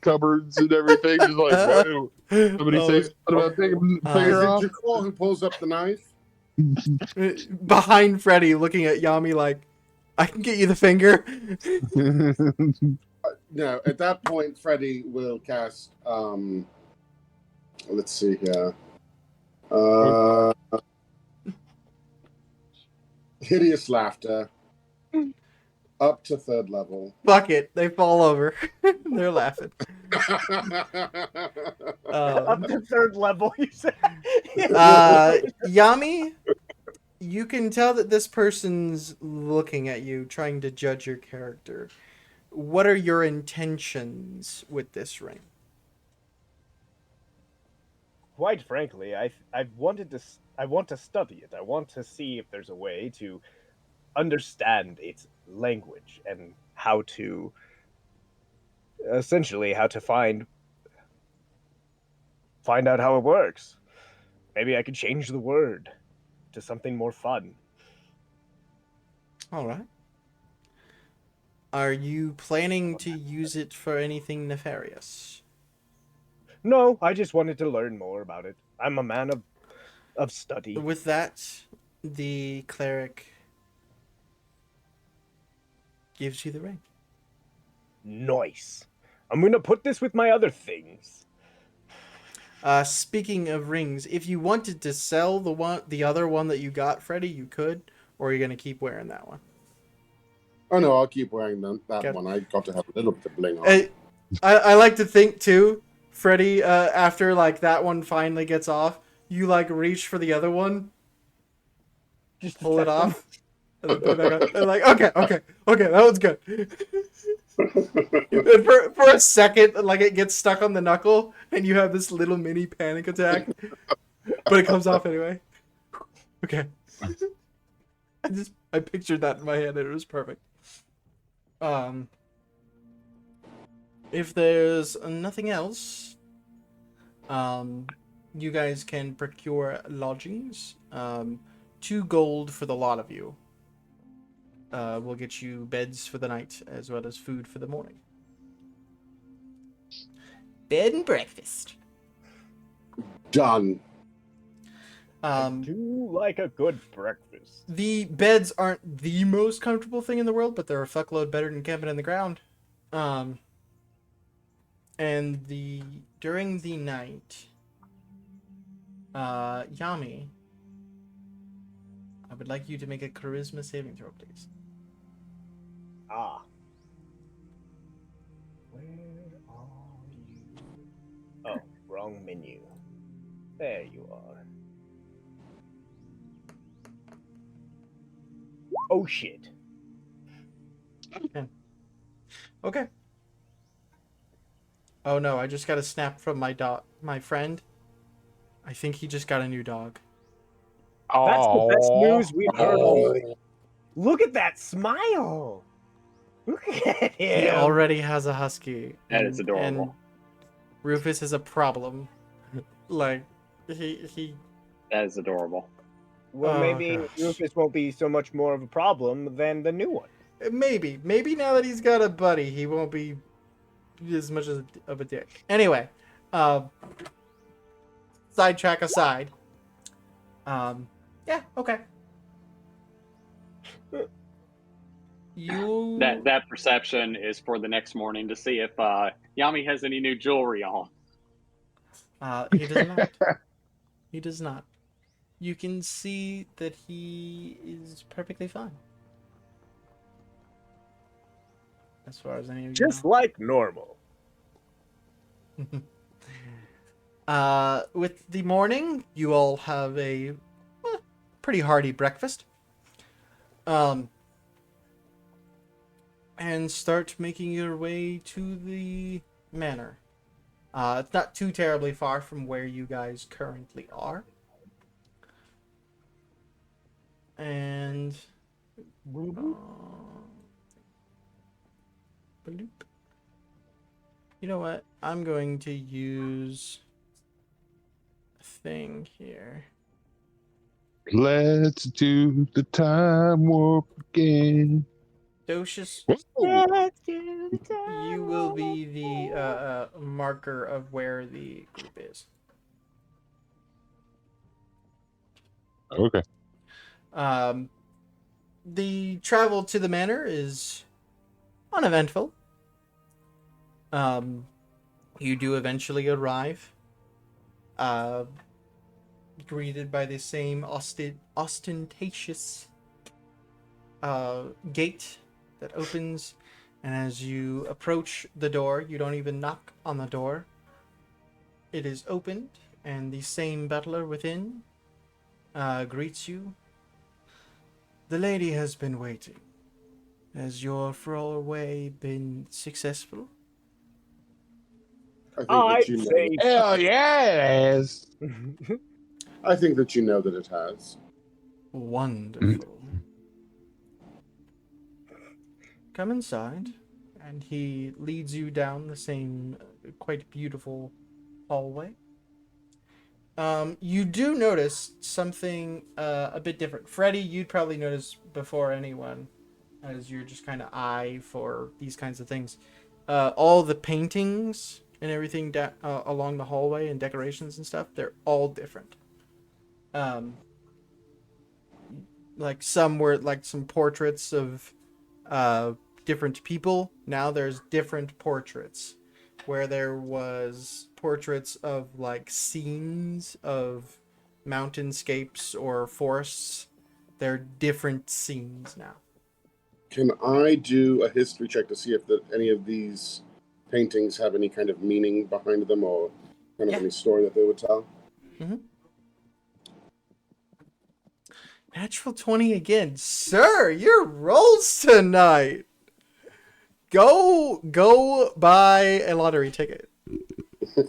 cupboards and everything. Just like, whoa. Somebody say something about taking the finger off. Is it Jakor who pulls up the knife? Behind Freddy, looking at Yami like, I can get you the finger. No, at that point, Freddy will cast. Let's see here. Hideous Laughter. Up to 3rd level. Fuck it, they fall over. They're laughing. Up to 3rd level, you said. Yami, you can tell that this person's looking at you, trying to judge your character. What are your intentions with this ring? Quite frankly, I want to study it. I want to see if there's a way to understand its language and how to find out how it works. Maybe I could change the word to something more fun. All right. Are you planning to use it for anything nefarious? No, I just wanted to learn more about it. I'm a man of study. With that, the cleric gives you the ring. Nice. I'm going to put this with my other things. Speaking of rings, if you wanted to sell the other one that you got, Freddy, you could, or are you going to keep wearing that one? Oh no, I'll keep wearing that one. I got to have a little bit of bling on. I like to think too, Freddy. After like that one finally gets off, you like reach for the other one, just pull it off, and then put it back on. And like, okay, that one's good. And for a second, like it gets stuck on the knuckle, and you have this little mini panic attack, but it comes off anyway. Okay. I pictured that in my head, and it was perfect. If there's nothing else, you guys can procure lodgings. 2 gold for the lot of you. We'll get you beds for the night as well as food for the morning. Bed and breakfast. Done. I do like a good breakfast. The beds aren't the most comfortable thing in the world, but they're a fuckload better than camping in the ground. And during the night, Yami, I would like you to make a charisma saving throw, please. Ah. Where are you? Oh, wrong menu. There you are. Oh shit. Okay. Oh no, I just got a snap from my friend. I think he just got a new dog. That's the best news we've heard all week. Look at that smile. Look at him. He already has a husky. That is adorable. And Rufus is a problem. Like, he... That is adorable. Well, maybe Rufus won't be so much more of a problem than the new one. Maybe now that he's got a buddy, he won't be as much of a dick. Anyway, sidetrack aside. Yeah, okay. That perception is for the next morning to see if Yami has any new jewelry on. He does not. He does not. You can see that he is perfectly fine. As far as any of you Just know. like normal. With the morning, you all have a pretty hearty breakfast. And start making your way to the manor. It's not too terribly far from where you guys currently are. And you know what? I'm going to use a thing here. Let's do the time warp again. Docious, Let's do the time. you will be the marker of where the group is. Okay. The travel to the manor is uneventful. You do eventually arrive, greeted by the same ostentatious gate that opens, and as you approach the door, you don't even knock on the door. It is opened, and the same butler within greets you. The lady has been waiting. Has your foray been successful? I think that you know. Hell yeah, it is. I think that you know that it has. Wonderful. Come inside, and he leads you down the same quite beautiful hallway. You do notice something a bit different. Freddy, you'd probably notice before anyone, as you're just kind of eye for these kinds of things. All the paintings and everything along the hallway and decorations and stuff, they're all different. Like some were like some portraits of different people. Now there's different portraits. Where there was portraits of like scenes of mountainscapes or forests, they're different scenes now. Can I do a history check to see if any of these paintings have any kind of meaning behind them or kind of any story that they would tell? Mm-hmm. Natural 20 again. Sir, your rolls tonight. Go buy a lottery ticket.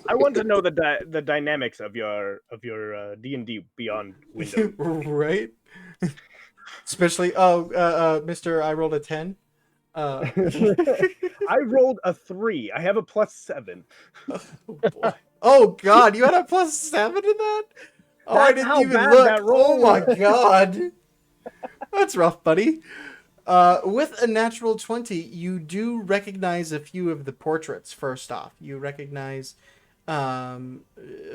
I want to know the dynamics of your D&D Beyond window. Right? Especially, Mr. I rolled a 10. I rolled a 3. I have a +7. Oh, boy. Oh, God, you had a +7 in that? Oh, I didn't even bad look. that roll Oh, my was. God. That's rough, buddy. With a natural 20, you do recognize a few of the portraits, first off. You recognize a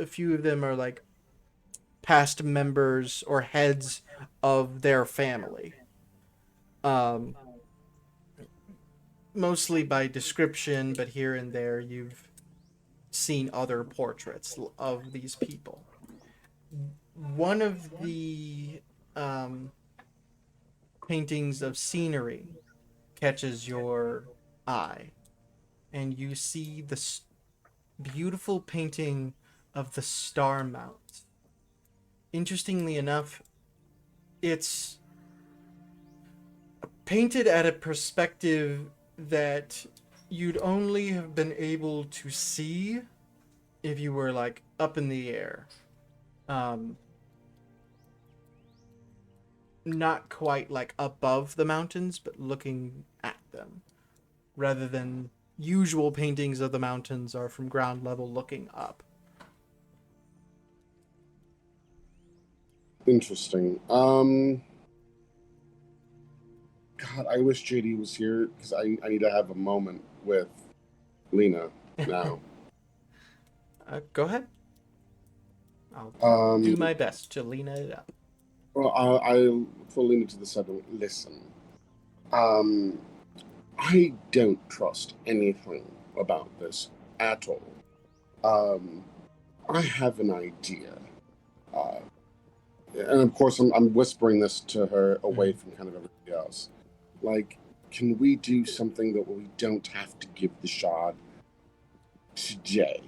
few of them are like past members or heads of their family. Mostly by description, but here and there you've seen other portraits of these people. One of the paintings of scenery catches your eye, and you see the beautiful painting of the Star Mount. Interestingly enough, it's painted at a perspective that you'd only have been able to see if you were like up in the air. Not quite like above the mountains, but looking at them, rather than usual paintings of the mountains are from ground level looking up. Interesting. God, I wish JD was here because I need to have a moment with Lena now. Go ahead. I'll do my best to Lena it up. Well, I'll pull Lena to the side and listen. I don't trust anything about this at all. I have an idea. And of course, I'm whispering this to her away from kind of everybody else. Like, can we do something that we don't have to give the shard today?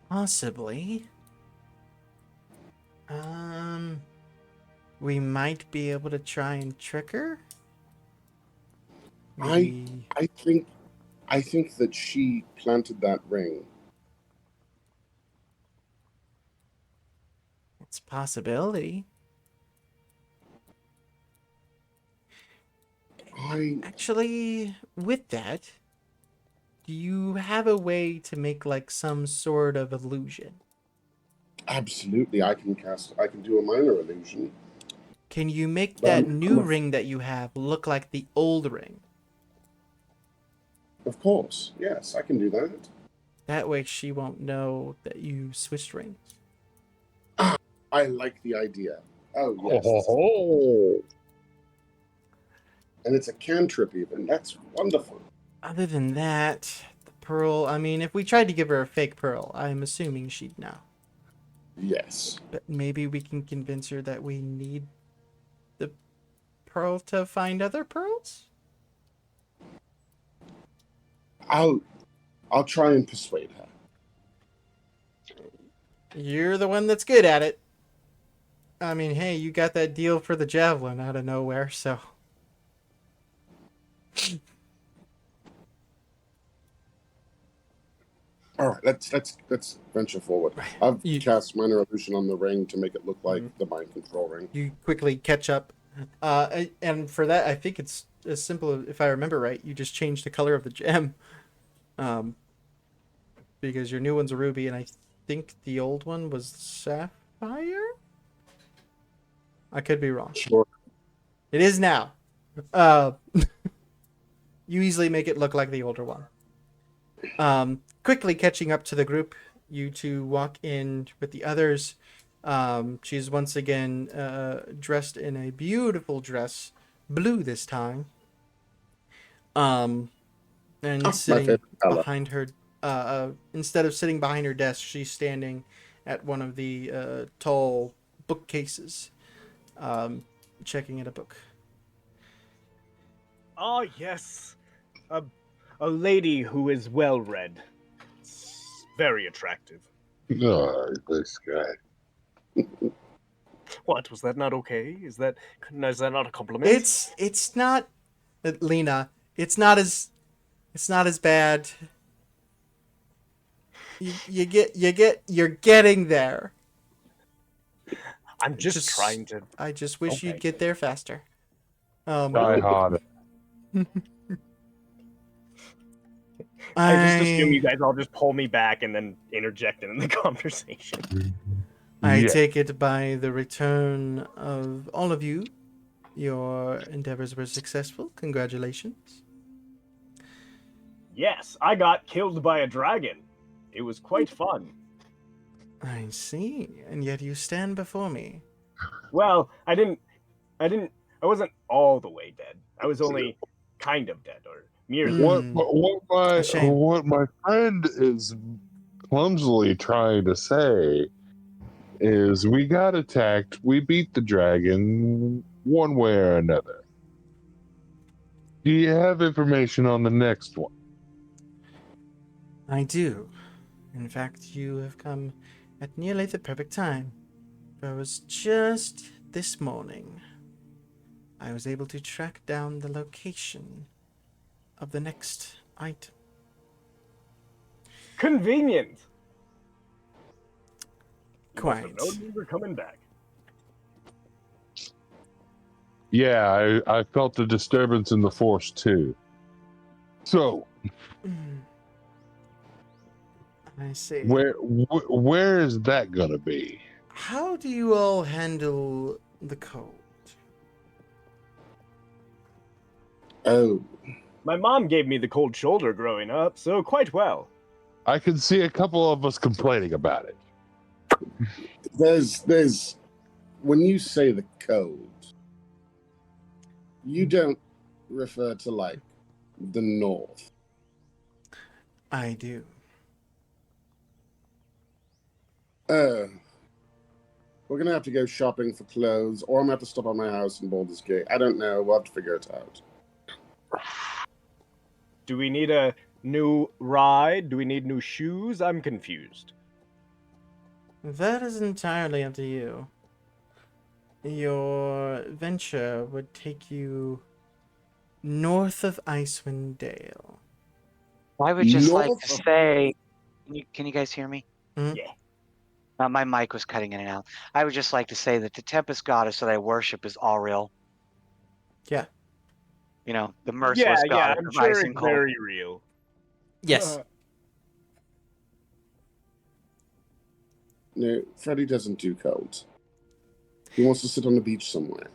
Possibly. We might be able to try and trick her. Maybe... I think that she planted that ring. It's a possibility. Actually, with that, do you have a way to make like some sort of illusion? Absolutely, I can do a minor illusion. Can you make that new ring that you have look like the old ring? Of course, yes, I can do that. That way she won't know that you switched rings. I like the idea. Oh, yes. And it's a cantrip even. That's wonderful. Other than that, the pearl, I mean, if we tried to give her a fake pearl, I'm assuming she'd know. Yes. But maybe we can convince her that we need the pearl to find other pearls? I'll try and persuade her. You're the one that's good at it. I mean, hey, you got that deal for the javelin out of nowhere, so... All right, let's venture forward. I've cast minor illusion on the ring to make it look like the mind control ring. You quickly catch up, and for that, I think it's as simple. If I remember right, you just change the color of the gem, because your new one's a ruby, and I think the old one was sapphire. I could be wrong. Sure. It is now. You easily make it look like the older one. Quickly catching up to the group, you two walk in with the others. She's once again dressed in a beautiful dress, blue this time. And sitting behind her, instead of sitting behind her desk, she's standing at one of the tall bookcases, checking at a book. Oh, yes. A lady who is well read. Very attractive. Oh, this guy. What was that not okay? Is that not a compliment? It's not, Lena. It's not as bad. You're getting there. I'm just trying to. I just wish you'd get there faster. Die harder. I just assume you guys all just pull me back and then interject in the conversation. I take it by the return of all of you, your endeavors were successful. Congratulations. Yes, I got killed by a dragon. It was quite fun. I see, and yet you stand before me. Well, I wasn't all the way dead. I was only kind of dead, or nearly. What my friend is clumsily trying to say is we got attacked, we beat the dragon one way or another. Do you have information on the next one? I do. In fact, you have come at nearly the perfect time. It was just this morning I was able to track down the location of the next item. Convenient. Quite. No, you were coming back. Yeah, I felt the disturbance in the force too. So, I see. Where is that gonna be? How do you all handle the cold? Oh. My mom gave me the cold shoulder growing up, so quite well. I can see a couple of us complaining about it. There's when you say the cold, you don't refer to like the north. I do. We're gonna have to go shopping for clothes, or I'm gonna have to stop at my house in Baldur's Gate. I don't know. We'll have to figure it out. Do we need a new ride? Do we need new shoes? I'm confused. That is entirely up to you. Your venture would take you north of Icewind Dale. I would just like to say, can you guys hear me? Mm-hmm. Yeah. My mic was cutting in and out. I would just like to say that the Tempest goddess that I worship is Auriel. Yeah. You know, the merciless goddess I'm of sure ice and it's cold. very real. Yes. No, Freddy doesn't do cold. He wants to sit on the beach somewhere.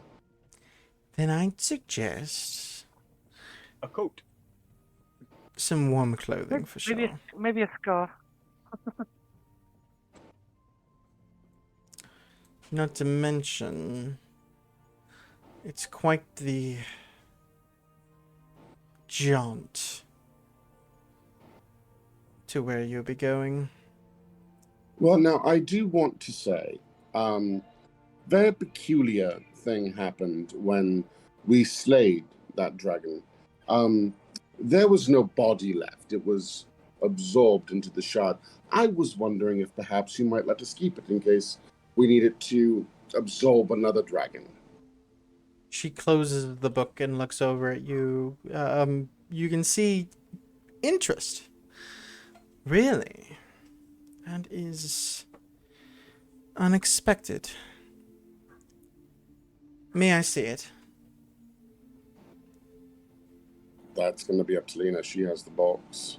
Then I'd suggest A coat. some warm clothing for sure. Maybe a scarf. Not to mention, it's quite the jaunt to where you'll be going. Well, now, I do want to say, very peculiar thing happened when we slayed that dragon. There was no body left. It was absorbed into the shard. I was wondering if perhaps you might let us keep it in case we needed to absorb another dragon. She closes the book and looks over at you. You can see interest. Really? That is unexpected. May I see it? That's going to be up to Lena. She has the box.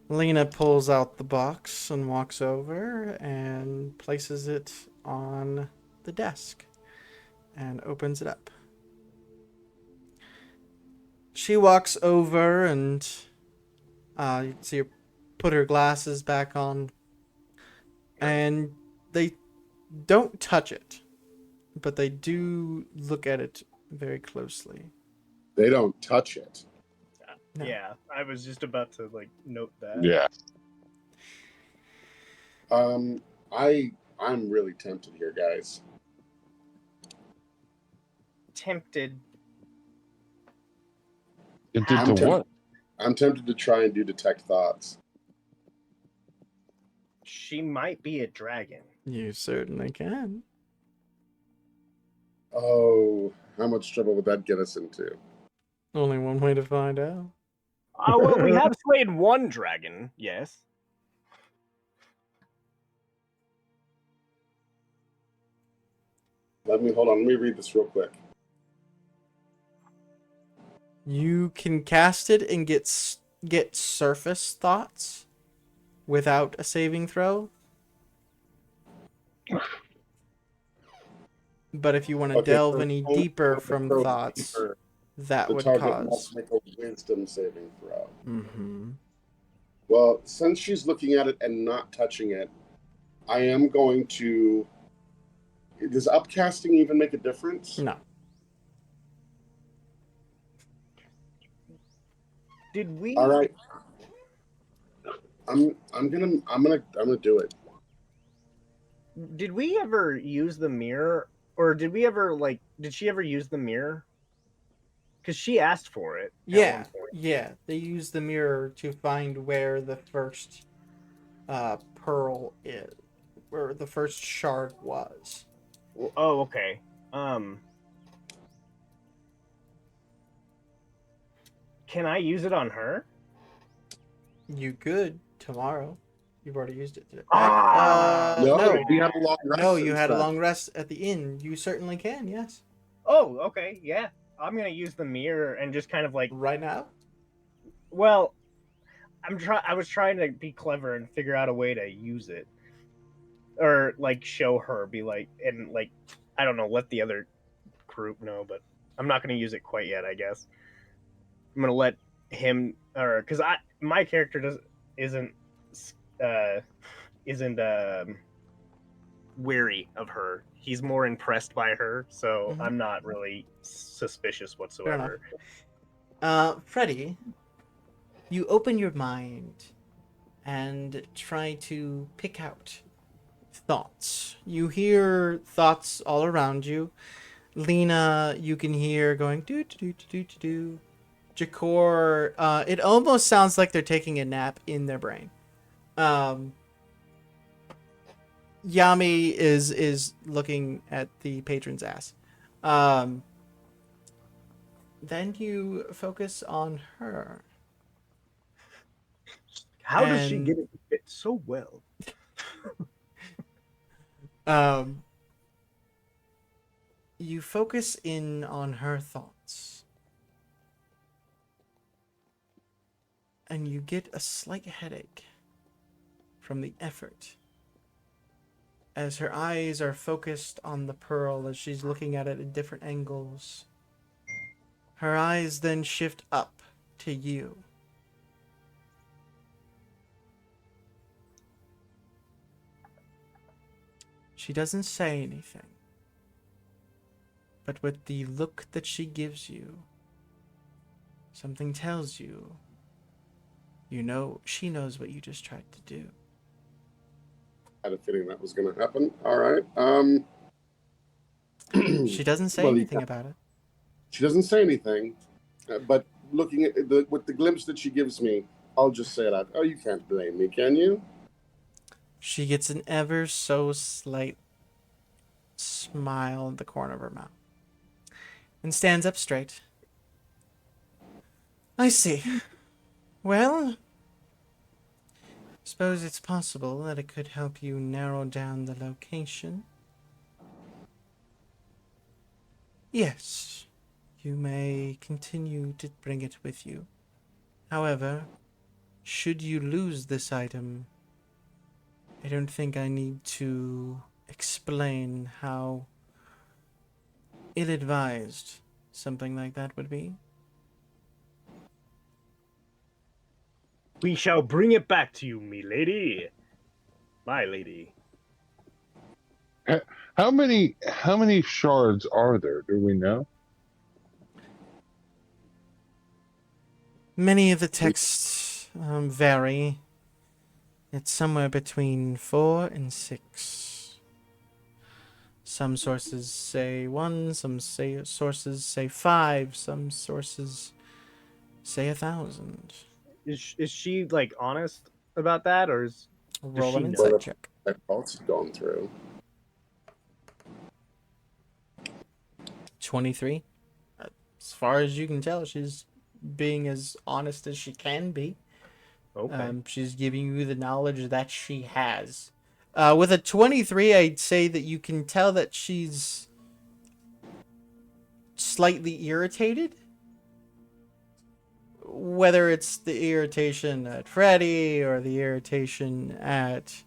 Lena pulls out the box and walks over and places it on the desk and opens it up. She walks over and you see her put her glasses back on, and they don't touch it, but they do look at it very closely. They don't touch it. No. Yeah, I was just about to note that. Yeah. I'm really tempted here, guys. Tempted. Tempted to what? I'm tempted to try and do detect thoughts. She might be a dragon. You certainly can. Oh, how much trouble would that get us into? Only one way to find out. Well, we have slayed one dragon, yes. Let me read this real quick. You can cast it and get surface thoughts without a saving throw. But if you want to delve any deeper from thoughts, that would cause. Must make a wisdom saving throw. Mm-hmm. Well, since she's looking at it and not touching it, I am going to. Does upcasting even make a difference? No. Did we? All right. I'm gonna do it. Did we ever use the mirror, or did we ever Did she ever use the mirror? Because she asked for it. Yeah, yeah. They used the mirror to find where the first pearl is, where the first shard was. Oh, okay. Can I use it on her? You could tomorrow. You've already used it today. No, we had a long rest. No, you had a long rest at the inn. You certainly can, yes. Oh, okay, yeah. I'm gonna use the mirror and just kind of right now. Well, I was trying to be clever and figure out a way to use it, or show her, I don't know, let the other group know, but I'm not gonna use it quite yet. I guess I'm gonna let him, or because my character isn't weary of her. He's more impressed by her, so I'm not really suspicious whatsoever. Freddy, you open your mind and try to pick out thoughts. You hear thoughts all around you. Lena, you can hear going do do do do do do. Jakor, it almost sounds like they're taking a nap in their brain. Yami is looking at the patron's ass. Then you focus on her. How does she get it to fit so well? You focus in on her thoughts. And you get a slight headache from the effort, as her eyes are focused on the pearl as she's looking at it at different angles. Her eyes then shift up to you. She doesn't say anything, but with the look that she gives you, something tells you, you know, she knows what you just tried to do. I had a feeling that was going to happen. All right. She doesn't say anything about it. She doesn't say anything, but looking at with the glimpse that she gives me, I'll just say that. Oh, you can't blame me, can you? She gets an ever so slight smile in the corner of her mouth and stands up straight. I see. Well, suppose it's possible that it could help you narrow down the location. Yes, you may continue to bring it with you. However, should you lose this item, I don't think I need to explain how ill-advised something like that would be. We shall bring it back to you, me lady. My lady. How many shards are there? Do we know? Many of the texts vary. It's somewhere between 4 and 6. Some sources say 1, some sources say 5, some sources say 1,000. Is she honest about that, or is Roll an she insight know? check. My thoughts gone through. 23. As far as you can tell, she's being as honest as she can be. Okay. She's giving you the knowledge that she has. With a 23, I'd say that you can tell that she's slightly irritated. Whether it's the irritation at Freddy or the irritation at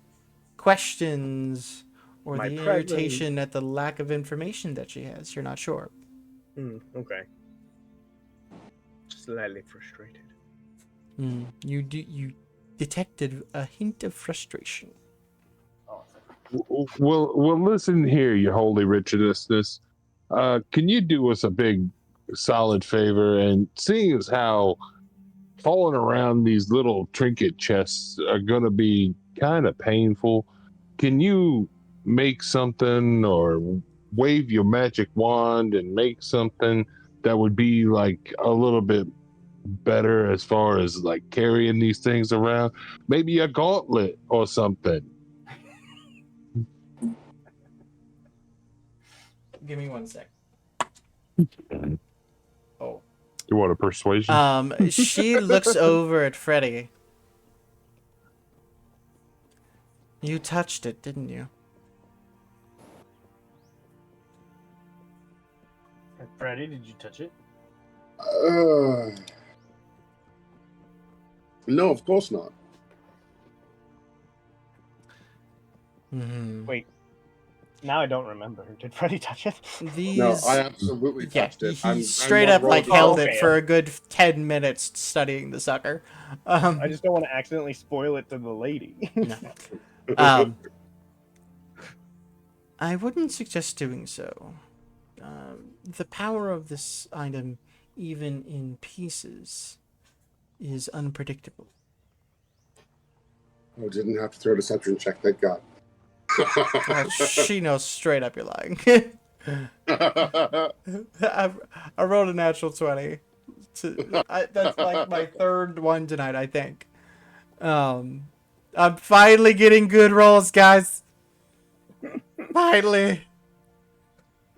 questions or My the present- irritation at the lack of information that she has, you're not sure. Okay. Slightly frustrated. You detected a hint of frustration. Well, listen here, you holy Richardness. Can you do us a big, solid favor? And seeing as how falling around these little trinket chests are going to be kind of painful, can you make something or wave your magic wand and make something that would be like a little bit better as far as like carrying these things around? Maybe a gauntlet or something. Give me 1 sec. Oh. You want a persuasion? She looks over at Freddy. You touched it, didn't you? Freddy, did you touch it? No, of course not. Mm-hmm. Wait. Now I don't remember. Did Freddy touch it? These... No, I absolutely Yeah, touched it. he straight up like rolled- held Oh, it okay. for a good 10 minutes studying the sucker. I just don't want to accidentally spoil it to the lady. No. I wouldn't suggest doing so. The power of this item, even in pieces, is unpredictable. I didn't have to throw a deception check, thank God. She knows straight up you're lying. I rolled a natural 20. That's like my third one tonight, I think. I'm finally getting good rolls, guys. Finally.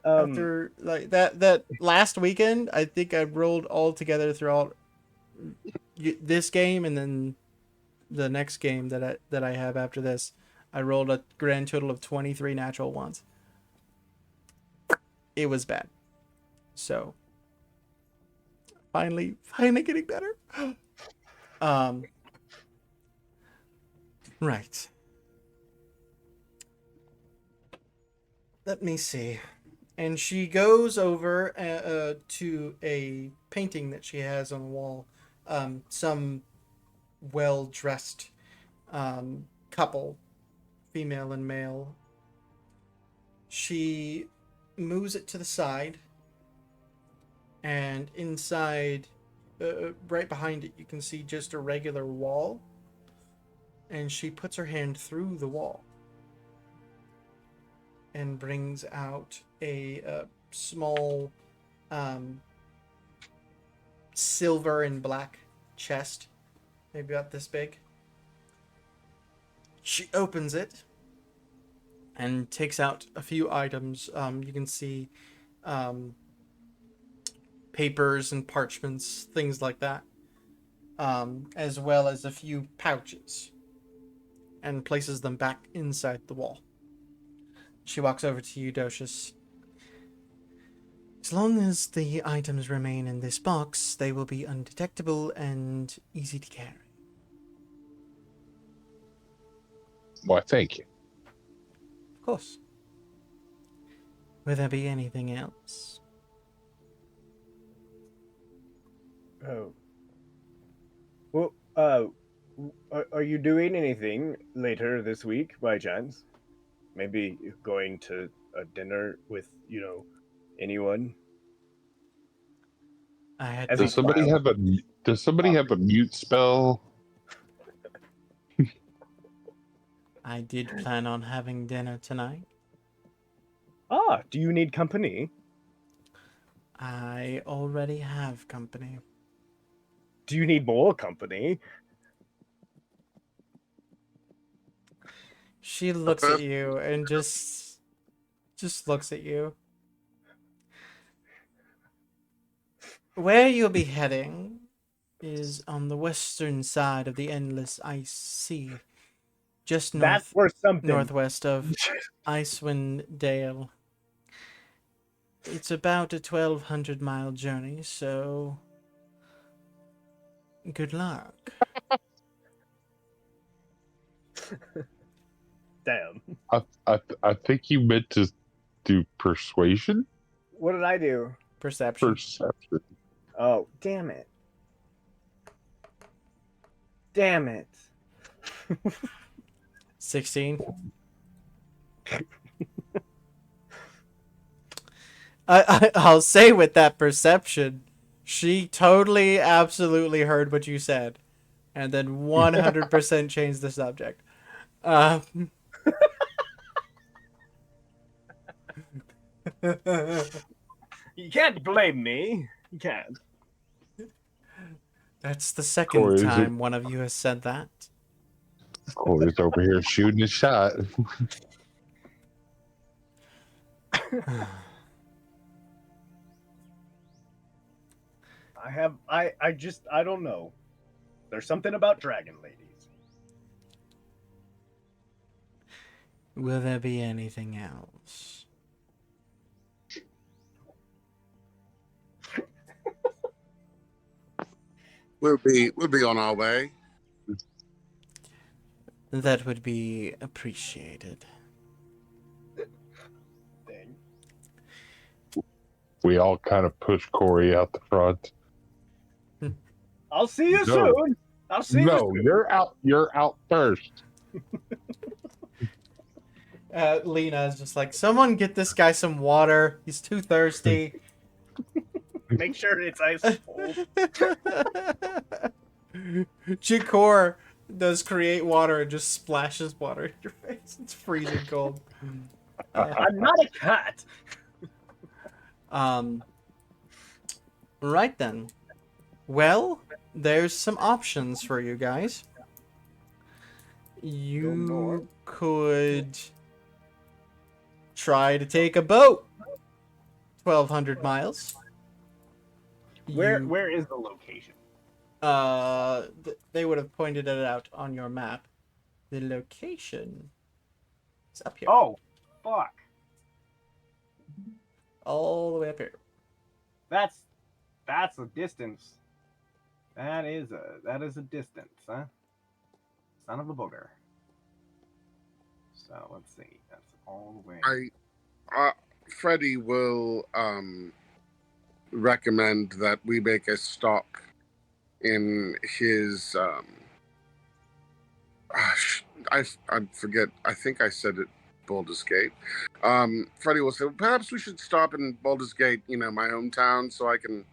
After like that last weekend, I think I rolled all together throughout this game and then the next game that I have after this. I rolled a grand total of 23 natural ones. It was bad. So finally getting better. Right. Let me see. And she goes over to a painting that she has on the wall. Some well-dressed couple, female and male. She moves it to the side, and inside, right behind it, you can see just a regular wall. And she puts her hand through the wall and brings out a small silver and black chest, maybe about this big. She opens it and takes out a few items. You can see papers and parchments, things like that, as well as a few pouches, and places them back inside the wall. She walks over to you, Docius. As long as the items remain in this box, they will be undetectable and easy to carry. Why, thank you. Of course. Will there be anything else? Oh. Well, are you doing anything later this week by chance? Maybe going to a dinner with, anyone? I had As Does he somebody smiled. have a mute spell? I did plan on having dinner tonight. Ah, do you need company? I already have company. Do you need more company? She looks at you and just looks at you. Where you'll be heading is on the western side of the endless ice sea, just northwest of Icewind Dale. It's about a 1,200-mile journey, so good luck. Damn. I think you meant to do persuasion. What did I do? Perception. Oh, damn it. Damn it. 16. I'll say with that perception, she totally, absolutely heard what you said, and then 100% changed the subject. You can't blame me. You can't. That's the second time one of you has said that. Corey's over here shooting a shot. I don't know. There's something about dragon ladies. Will there be anything else? We'll be on our way. That would be appreciated. Dang. We all kind of push Corey out the front. I'll see you soon. I'll see you soon. You're out first. Lena is just like, someone get this guy some water. He's too thirsty. Make sure it's ice cold. Jakor does create water and just splashes water in your face. It's freezing cold. I'm not a cat. Right then. Well, there's some options for you guys. You could try to take a boat 1,200 miles. Where is the location? They would have pointed it out on your map. The location is up here. Oh, fuck. All the way up here. That's a distance. That is a distance, huh? Son of a booger. So let's see. That's all the way. Freddie will recommend that we make a stop in his I forget. I think I said it. Baldur's Gate. Freddie will say, perhaps we should stop in Baldur's Gate, my hometown, so I can,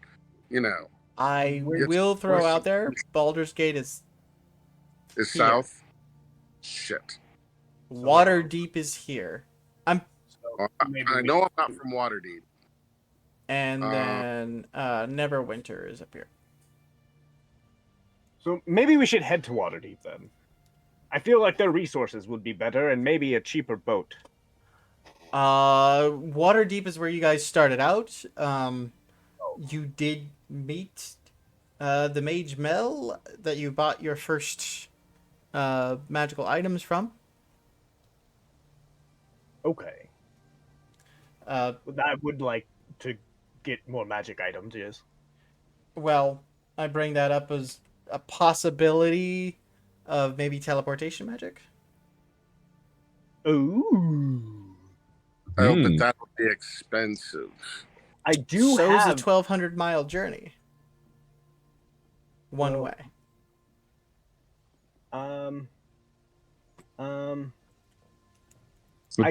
I will throw out there, Baldur's Gate is south. Shit. Waterdeep is here. I know I'm not from Waterdeep. And then Neverwinter is up here. So maybe we should head to Waterdeep then. I feel like their resources would be better and maybe a cheaper boat. Waterdeep is where you guys started out. You did meet the Mage Mel that you bought your first magical items from. Okay. I would like to get more magic items, yes. Well, I bring that up as a possibility of maybe teleportation magic. Ooh. Oh, but that would be expensive. I do So have... is a 1,200-mile journey. One way. I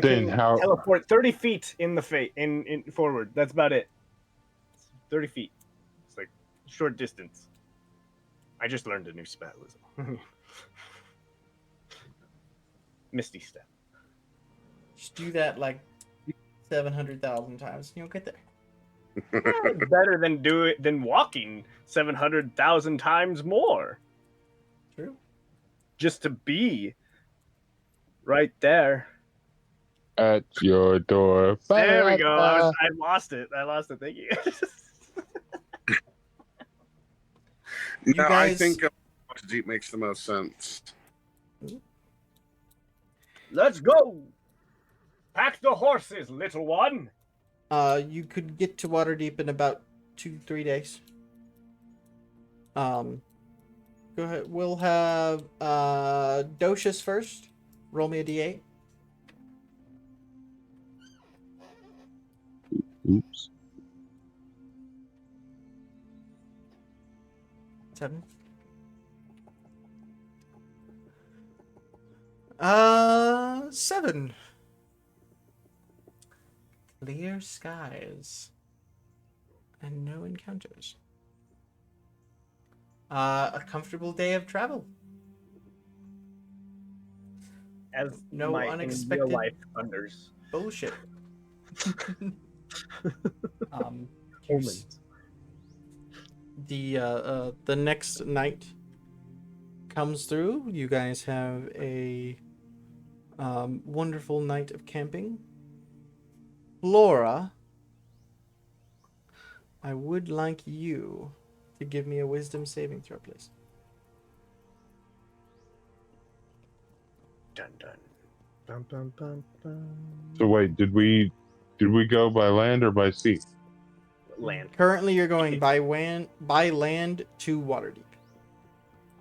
can teleport 30 feet in the in forward. That's about it. 30 feet. It's like short distance. I just learned a new spell. Misty Step. Just do that like 700,000 times and you'll get there. Better than walking 700,000 times more. True. Just to be right there. At your door. There we go. I Ba-da-da. lost it. Thank you. You No, I guys- think Waterdeep makes the most sense. Let's go. Pack the horses, little one. You could get to Waterdeep in about 2-3 days. Go ahead. We'll have Docious first. Roll me a d8. Oops. 7. 7. Clear skies. And no encounters. A comfortable day of travel. As No my unexpected- in real life thunders. Bullshit. Omens. The next night comes through. You guys have a wonderful night of camping. Flora, I would like you to give me a wisdom saving throw, please. Dun dun. Bum, bum, bum, bum. So wait, did we go by land or by sea? Land. Currently, you're going by land to Waterdeep.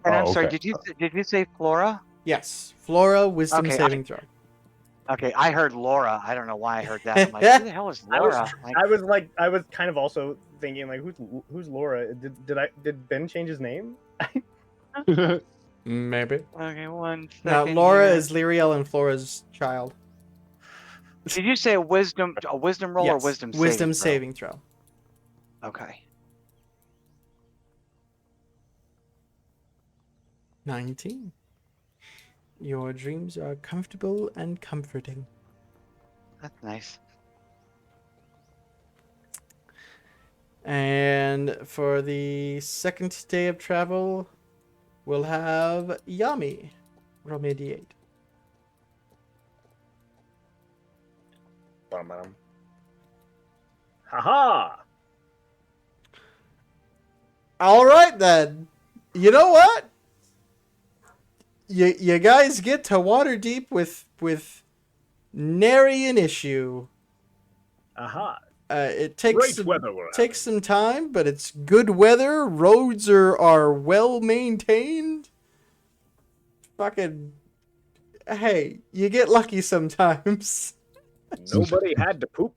And I'm Oh, sorry, okay. did you say Flora? Yes, Flora, wisdom Okay, saving throw. Okay, I heard Laura. I don't know why I heard that. I'm like, who the hell is Laura? I was kind of also thinking like, who's Laura? Did Ben change his name? Maybe. Okay, one Now, second. Laura here. is Lyriel and Flora's child. Did you say a wisdom roll or Yes, wisdom wisdom saving saving throw. throw? Okay. 19. Your dreams are comfortable and comforting. That's nice. And for the second day of travel, we'll have Yami. Roll me a d8. Bum-bum. Haha! All right then. You know what? You guys get to Waterdeep with nary an issue. Aha! It takes Great weather we're takes some time, but it's good weather. Roads are well maintained. Fucking hey, you get lucky sometimes. Nobody had to poop.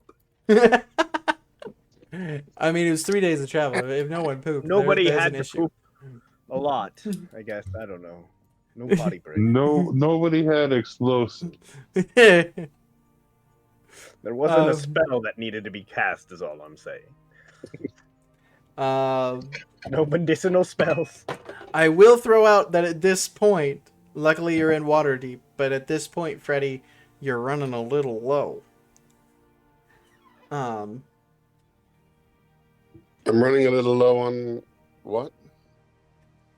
I mean, it was 3 days of travel. If no one pooped, Nobody there's had an to issue. poop. A lot, I guess. I don't know. No potty break. Nobody had explosives. There wasn't a Um, spell that needed to be cast, is all I'm saying. Um, No medicinal spells. I will throw out that at this point, luckily you're in Waterdeep, but at this point, Freddy, you're running a little low. I'm running a little low on what?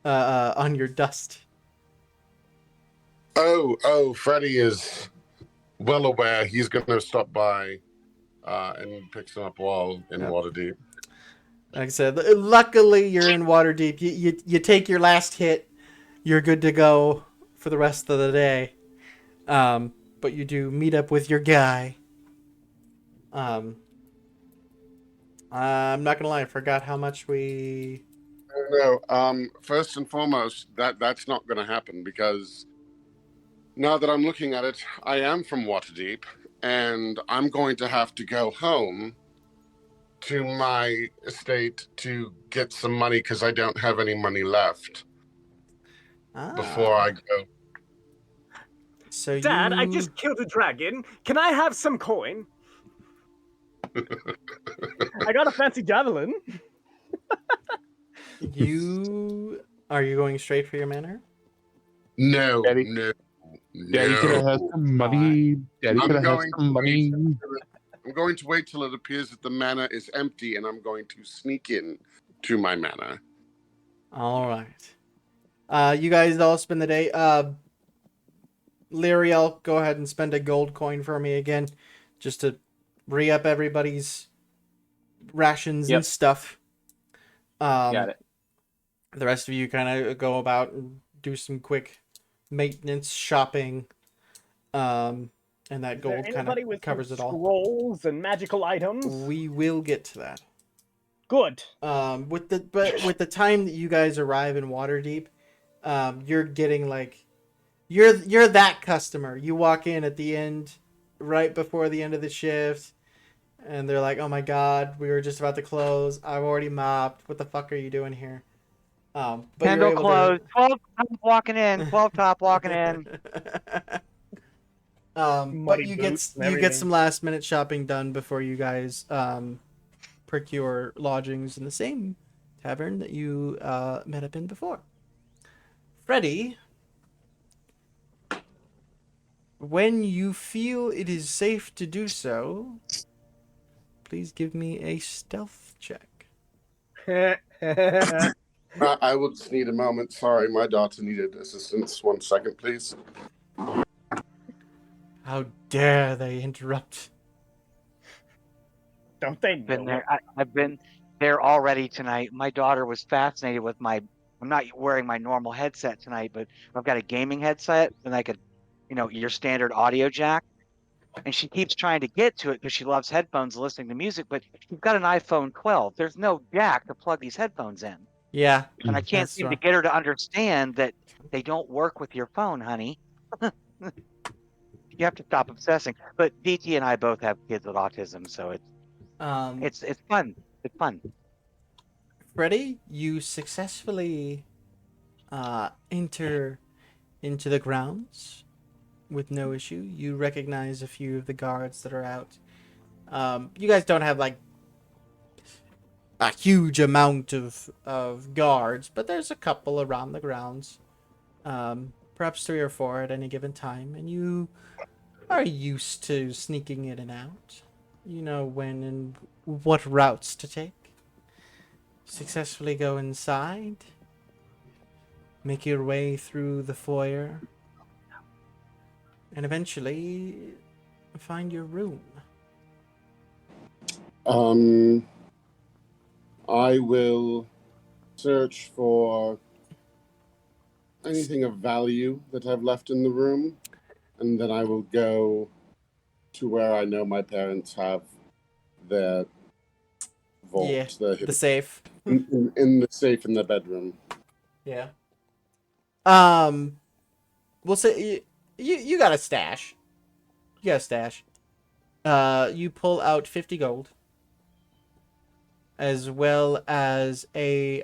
On your dust. Oh, Freddy is well aware. He's going to stop by and pick some up while in Yep. Waterdeep. Like I said, luckily you're in Waterdeep. You take your last hit, you're good to go for the rest of the day. But you do meet up with your guy. I'm not gonna lie, I forgot how much we. No, first and foremost, that's not going to happen because now that I'm looking at it, I am from Waterdeep, and I'm going to have to go home to my estate to get some money because I don't have any money left before I go. So Dad, I you- just killed a dragon. Can I have some coin? I got a fancy javelin. Are you going straight for your manor? No, Daddy. no, Daddy could have no. had some money. Daddy I'm could have had going some to money. I'm going to wait till it appears that the manor is empty, and I'm going to sneak in to my manor. All right. You guys all spend the day. Lyriel, go ahead and spend a gold coin for me again, just to re-up everybody's rations and stuff. Got it. The rest of you kind of go about and do some quick maintenance shopping. And that gold kind of covers it all. Scrolls and magical items. We will get to that. Good. With the time that you guys arrive in Waterdeep, you're getting like, you're that customer. You walk in at the end, right before the end of the shift, and they're like, "Oh my god, we were just about to close. I've already mopped. What the fuck are you doing here?" But Handle closed. 12 top walking in. 12 top walking in. But you get some last minute shopping done before you guys procure lodgings in the same tavern that you met up in before. Freddy, when you feel it is safe to do so, please give me a stealth check. I will just need a moment. Sorry, my daughter needed assistance. 1 second, please. How dare they interrupt? Don't they Been know? there. I've been there already tonight. My daughter was fascinated with my. I'm not wearing my normal headset tonight, but I've got a gaming headset and like a, your standard audio jack. And she keeps trying to get to it because she loves headphones and listening to music, but she's got an iPhone 12. There's no jack to plug these headphones in. Yeah. And I can't seem to get her to understand that they don't work with your phone, honey. You have to stop obsessing. But DT and I both have kids with autism, so it's fun. It's fun. Freddy, you successfully enter into the grounds with no issue. You recognize a few of the guards that are out. You guys don't have like a huge amount of guards, but there's a couple around the grounds. Perhaps 3 or 4 at any given time, and you are used to sneaking in and out. You know when and what routes to take. Successfully go inside. Make your way through the foyer. And eventually find your room. I will search for anything of value that I've left in the room, and then I will go to where I know my parents have their vault. Yeah, the safe. in the safe in the bedroom. Yeah. We'll say you got a stash. You got a stash. You pull out 50 gold. As well as a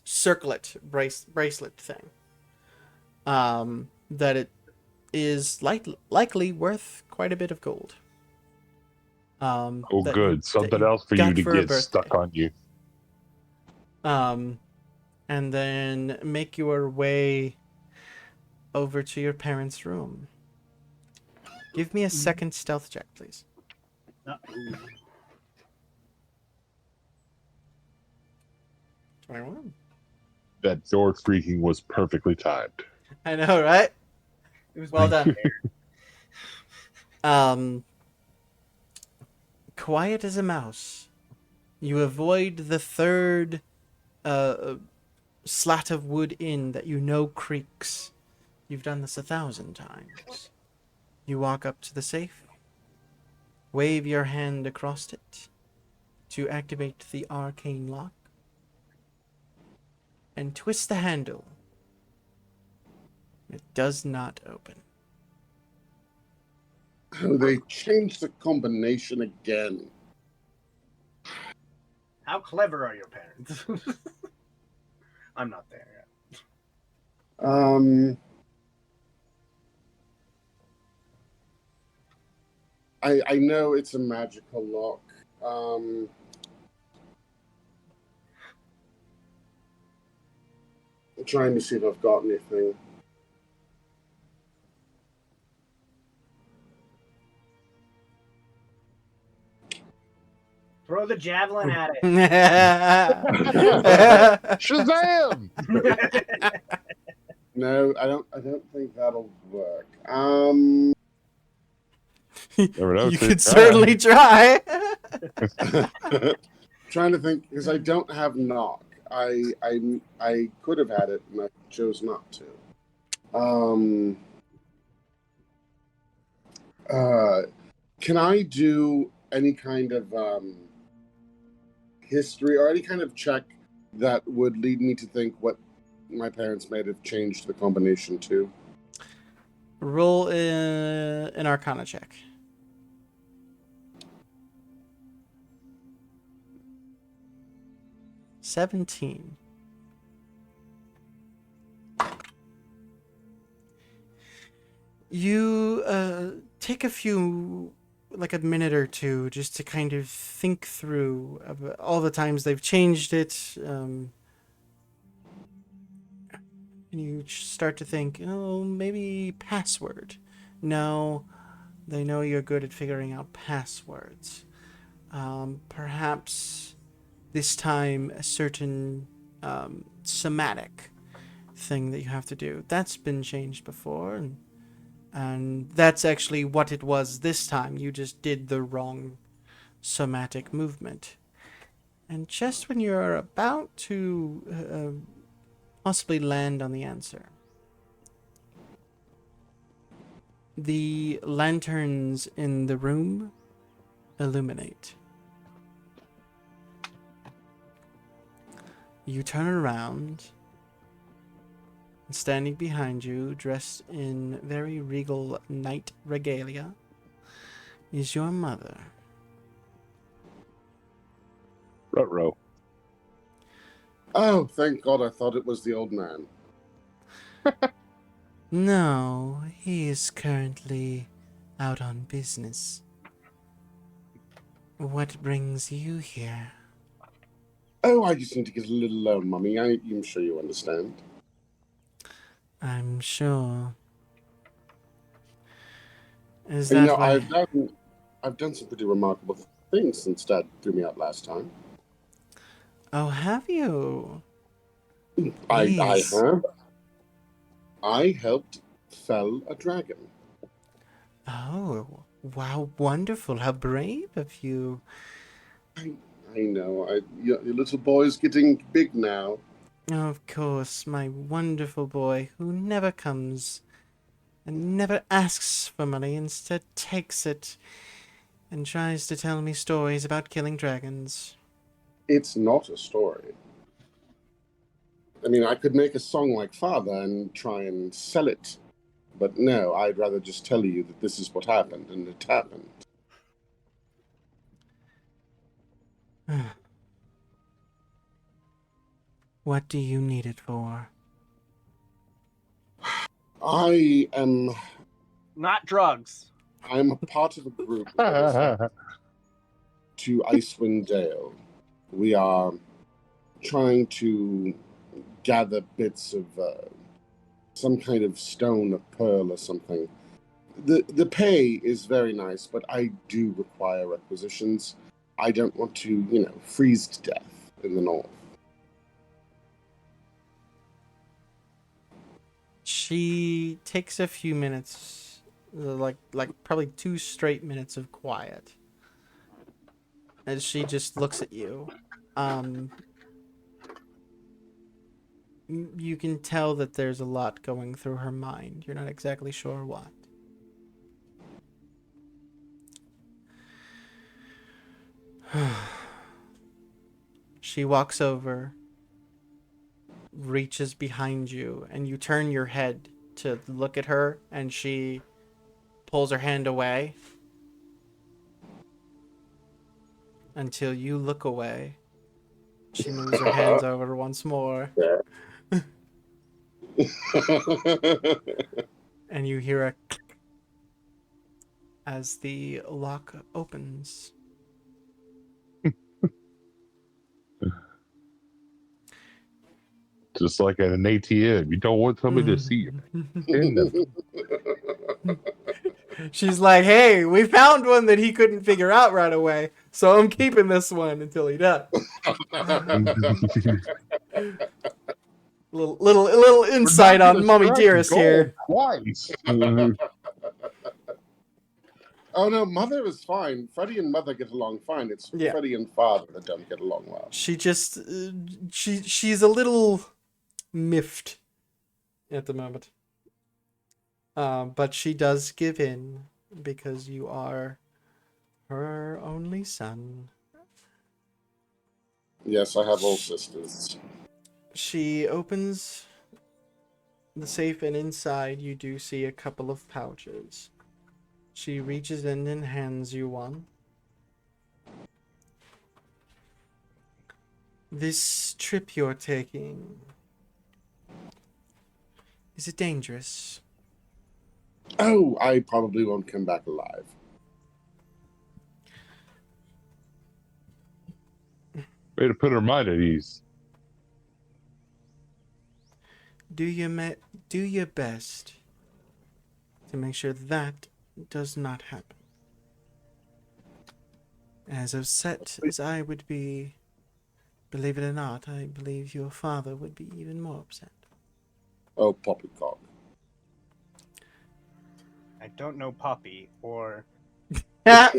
circlet bracelet thing. That it is likely worth quite a bit of gold. Good. Something else for you to get stuck on you. And then make your way over to your parents' room. Give me a second stealth check, please. 21. That door creaking was perfectly timed. I know, right? It was well done. Quiet as a mouse. You avoid the third slat of wood in that you know creaks. You've done this 1,000 times. You walk up to the safe, wave your hand across it to activate the arcane lock, and twist the handle. It does not open. Oh, they changed the combination again. How clever are your parents? I'm not there yet. I know it's a magical lock. I'm trying to see if I've got anything. Throw the javelin at it. Shazam! No, I don't think that'll work. You could certainly try. Trying to think because I don't have knock. I could have had it and I chose not to. Can I do any kind of history or any kind of check that would lead me to think what my parents might have changed the combination to? Roll an Arcana check. $17. You take a minute or two just to kind of think through all the times they've changed it. And you start to think, oh, maybe password. No, they know you're good at figuring out passwords. Perhaps this time a certain somatic thing that you have to do. That's been changed before, and that's actually what it was this time. You just did the wrong somatic movement. And just when you're about to possibly land on the answer, the lanterns in the room illuminate. You turn around, and standing behind you, dressed in very regal knight regalia, is your mother. Ruh-roh. Oh, thank God, I thought it was the old man. No, he is currently out on business. What brings you here? Oh, I just need to get a little loan, Mummy. I'm sure you understand. I'm sure. Is that why... I've done some pretty remarkable things since Dad threw me out last time. Oh, have you? I have. I helped fell a dragon. Oh, wow, wonderful. How brave of you. I know. Your little boy's getting big now. Of course, my wonderful boy who never comes and never asks for money, instead takes it and tries to tell me stories about killing dragons. It's not a story. I mean, I could make a song like Father and try and sell it. But no, I'd rather just tell you that this is what happened, and it happened. What do you need it for? I am... Not drugs. I'm a part of a group to Icewind Dale. We are trying to gather bits of some kind of stone, a pearl or something. The pay is very nice, but I do require requisitions. I don't want to, freeze to death in the north. She takes a few minutes, like probably 2 straight minutes of quiet, as she just looks at you. You can tell that there's a lot going through her mind. You're not exactly sure what. She walks over, reaches behind you, and you turn your head to look at her, and she pulls her hand away until you look away. She moves her hands over once more. And you hear a click as the lock opens. Just like at an ATM, you don't want somebody to see you. She's like, hey, we found one that he couldn't figure out right away, so I'm keeping this one until he does. Little insight on Mommy Dearest here. Twice. Oh no, Mother is fine. Freddy and Mother get along fine. It's Freddy and Father that don't get along well. She just she's a little miffed at the moment. But she does give in because you are her only son. Yes, I have all sisters. She opens the safe, and inside you do see a couple of pouches. She reaches in and hands you one. This trip you're taking, is it dangerous? Oh, I probably won't come back alive. Way to put her mind at ease. Do your best to make sure that does not happen. As upset as I would be, believe it or not, I believe your father would be even more upset. Oh, poppycock. I don't know Poppy or. God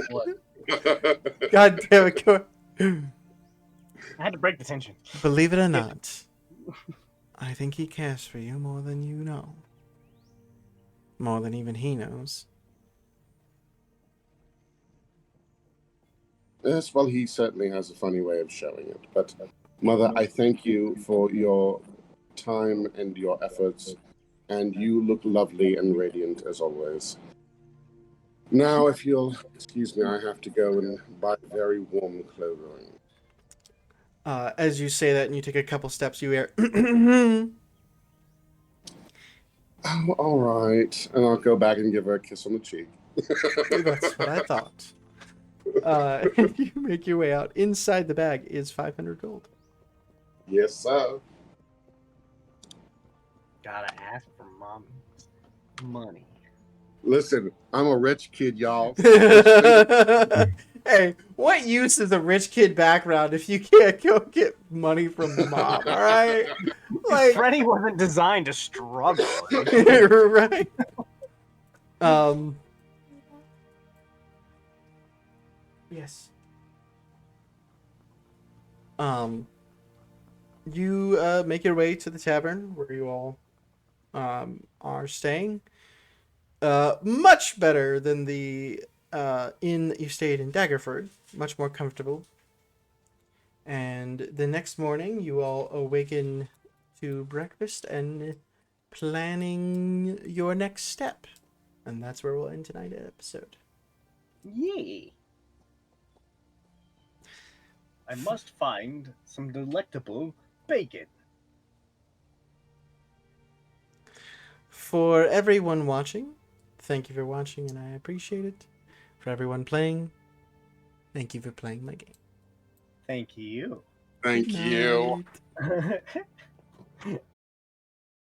damn it! I had to break the tension. Believe it or not, I think he cares for you more than you know. More than even he knows. Yes, well, he certainly has a funny way of showing it. But, Mother, I thank you for your time and your efforts, and you look lovely and radiant as always. Now, if you'll excuse me, I have to go and buy very warm clothing. As you say that and you take a couple steps, you hear, Oh, all right. And I'll go back and give her a kiss on the cheek. That's what I thought. You make your way out. Inside the bag is 500 gold. Yes, sir. Gotta ask for mom's money. Listen, I'm a rich kid, y'all. Hey, what use is a rich kid background if you can't go get money from mom, all right? Like, Freddy wasn't designed to struggle. right? Yes. You make your way to the tavern where you all are staying. Much better than the inn that you stayed in Daggerford. Much more comfortable. And the next morning, you all awaken to breakfast and planning your next step. And that's where we'll end tonight's episode. Yay! I must find some delectable bacon. For everyone watching, thank you for watching, and I appreciate it. For everyone playing, thank you for playing my game. Thank you. Thank you. Good night.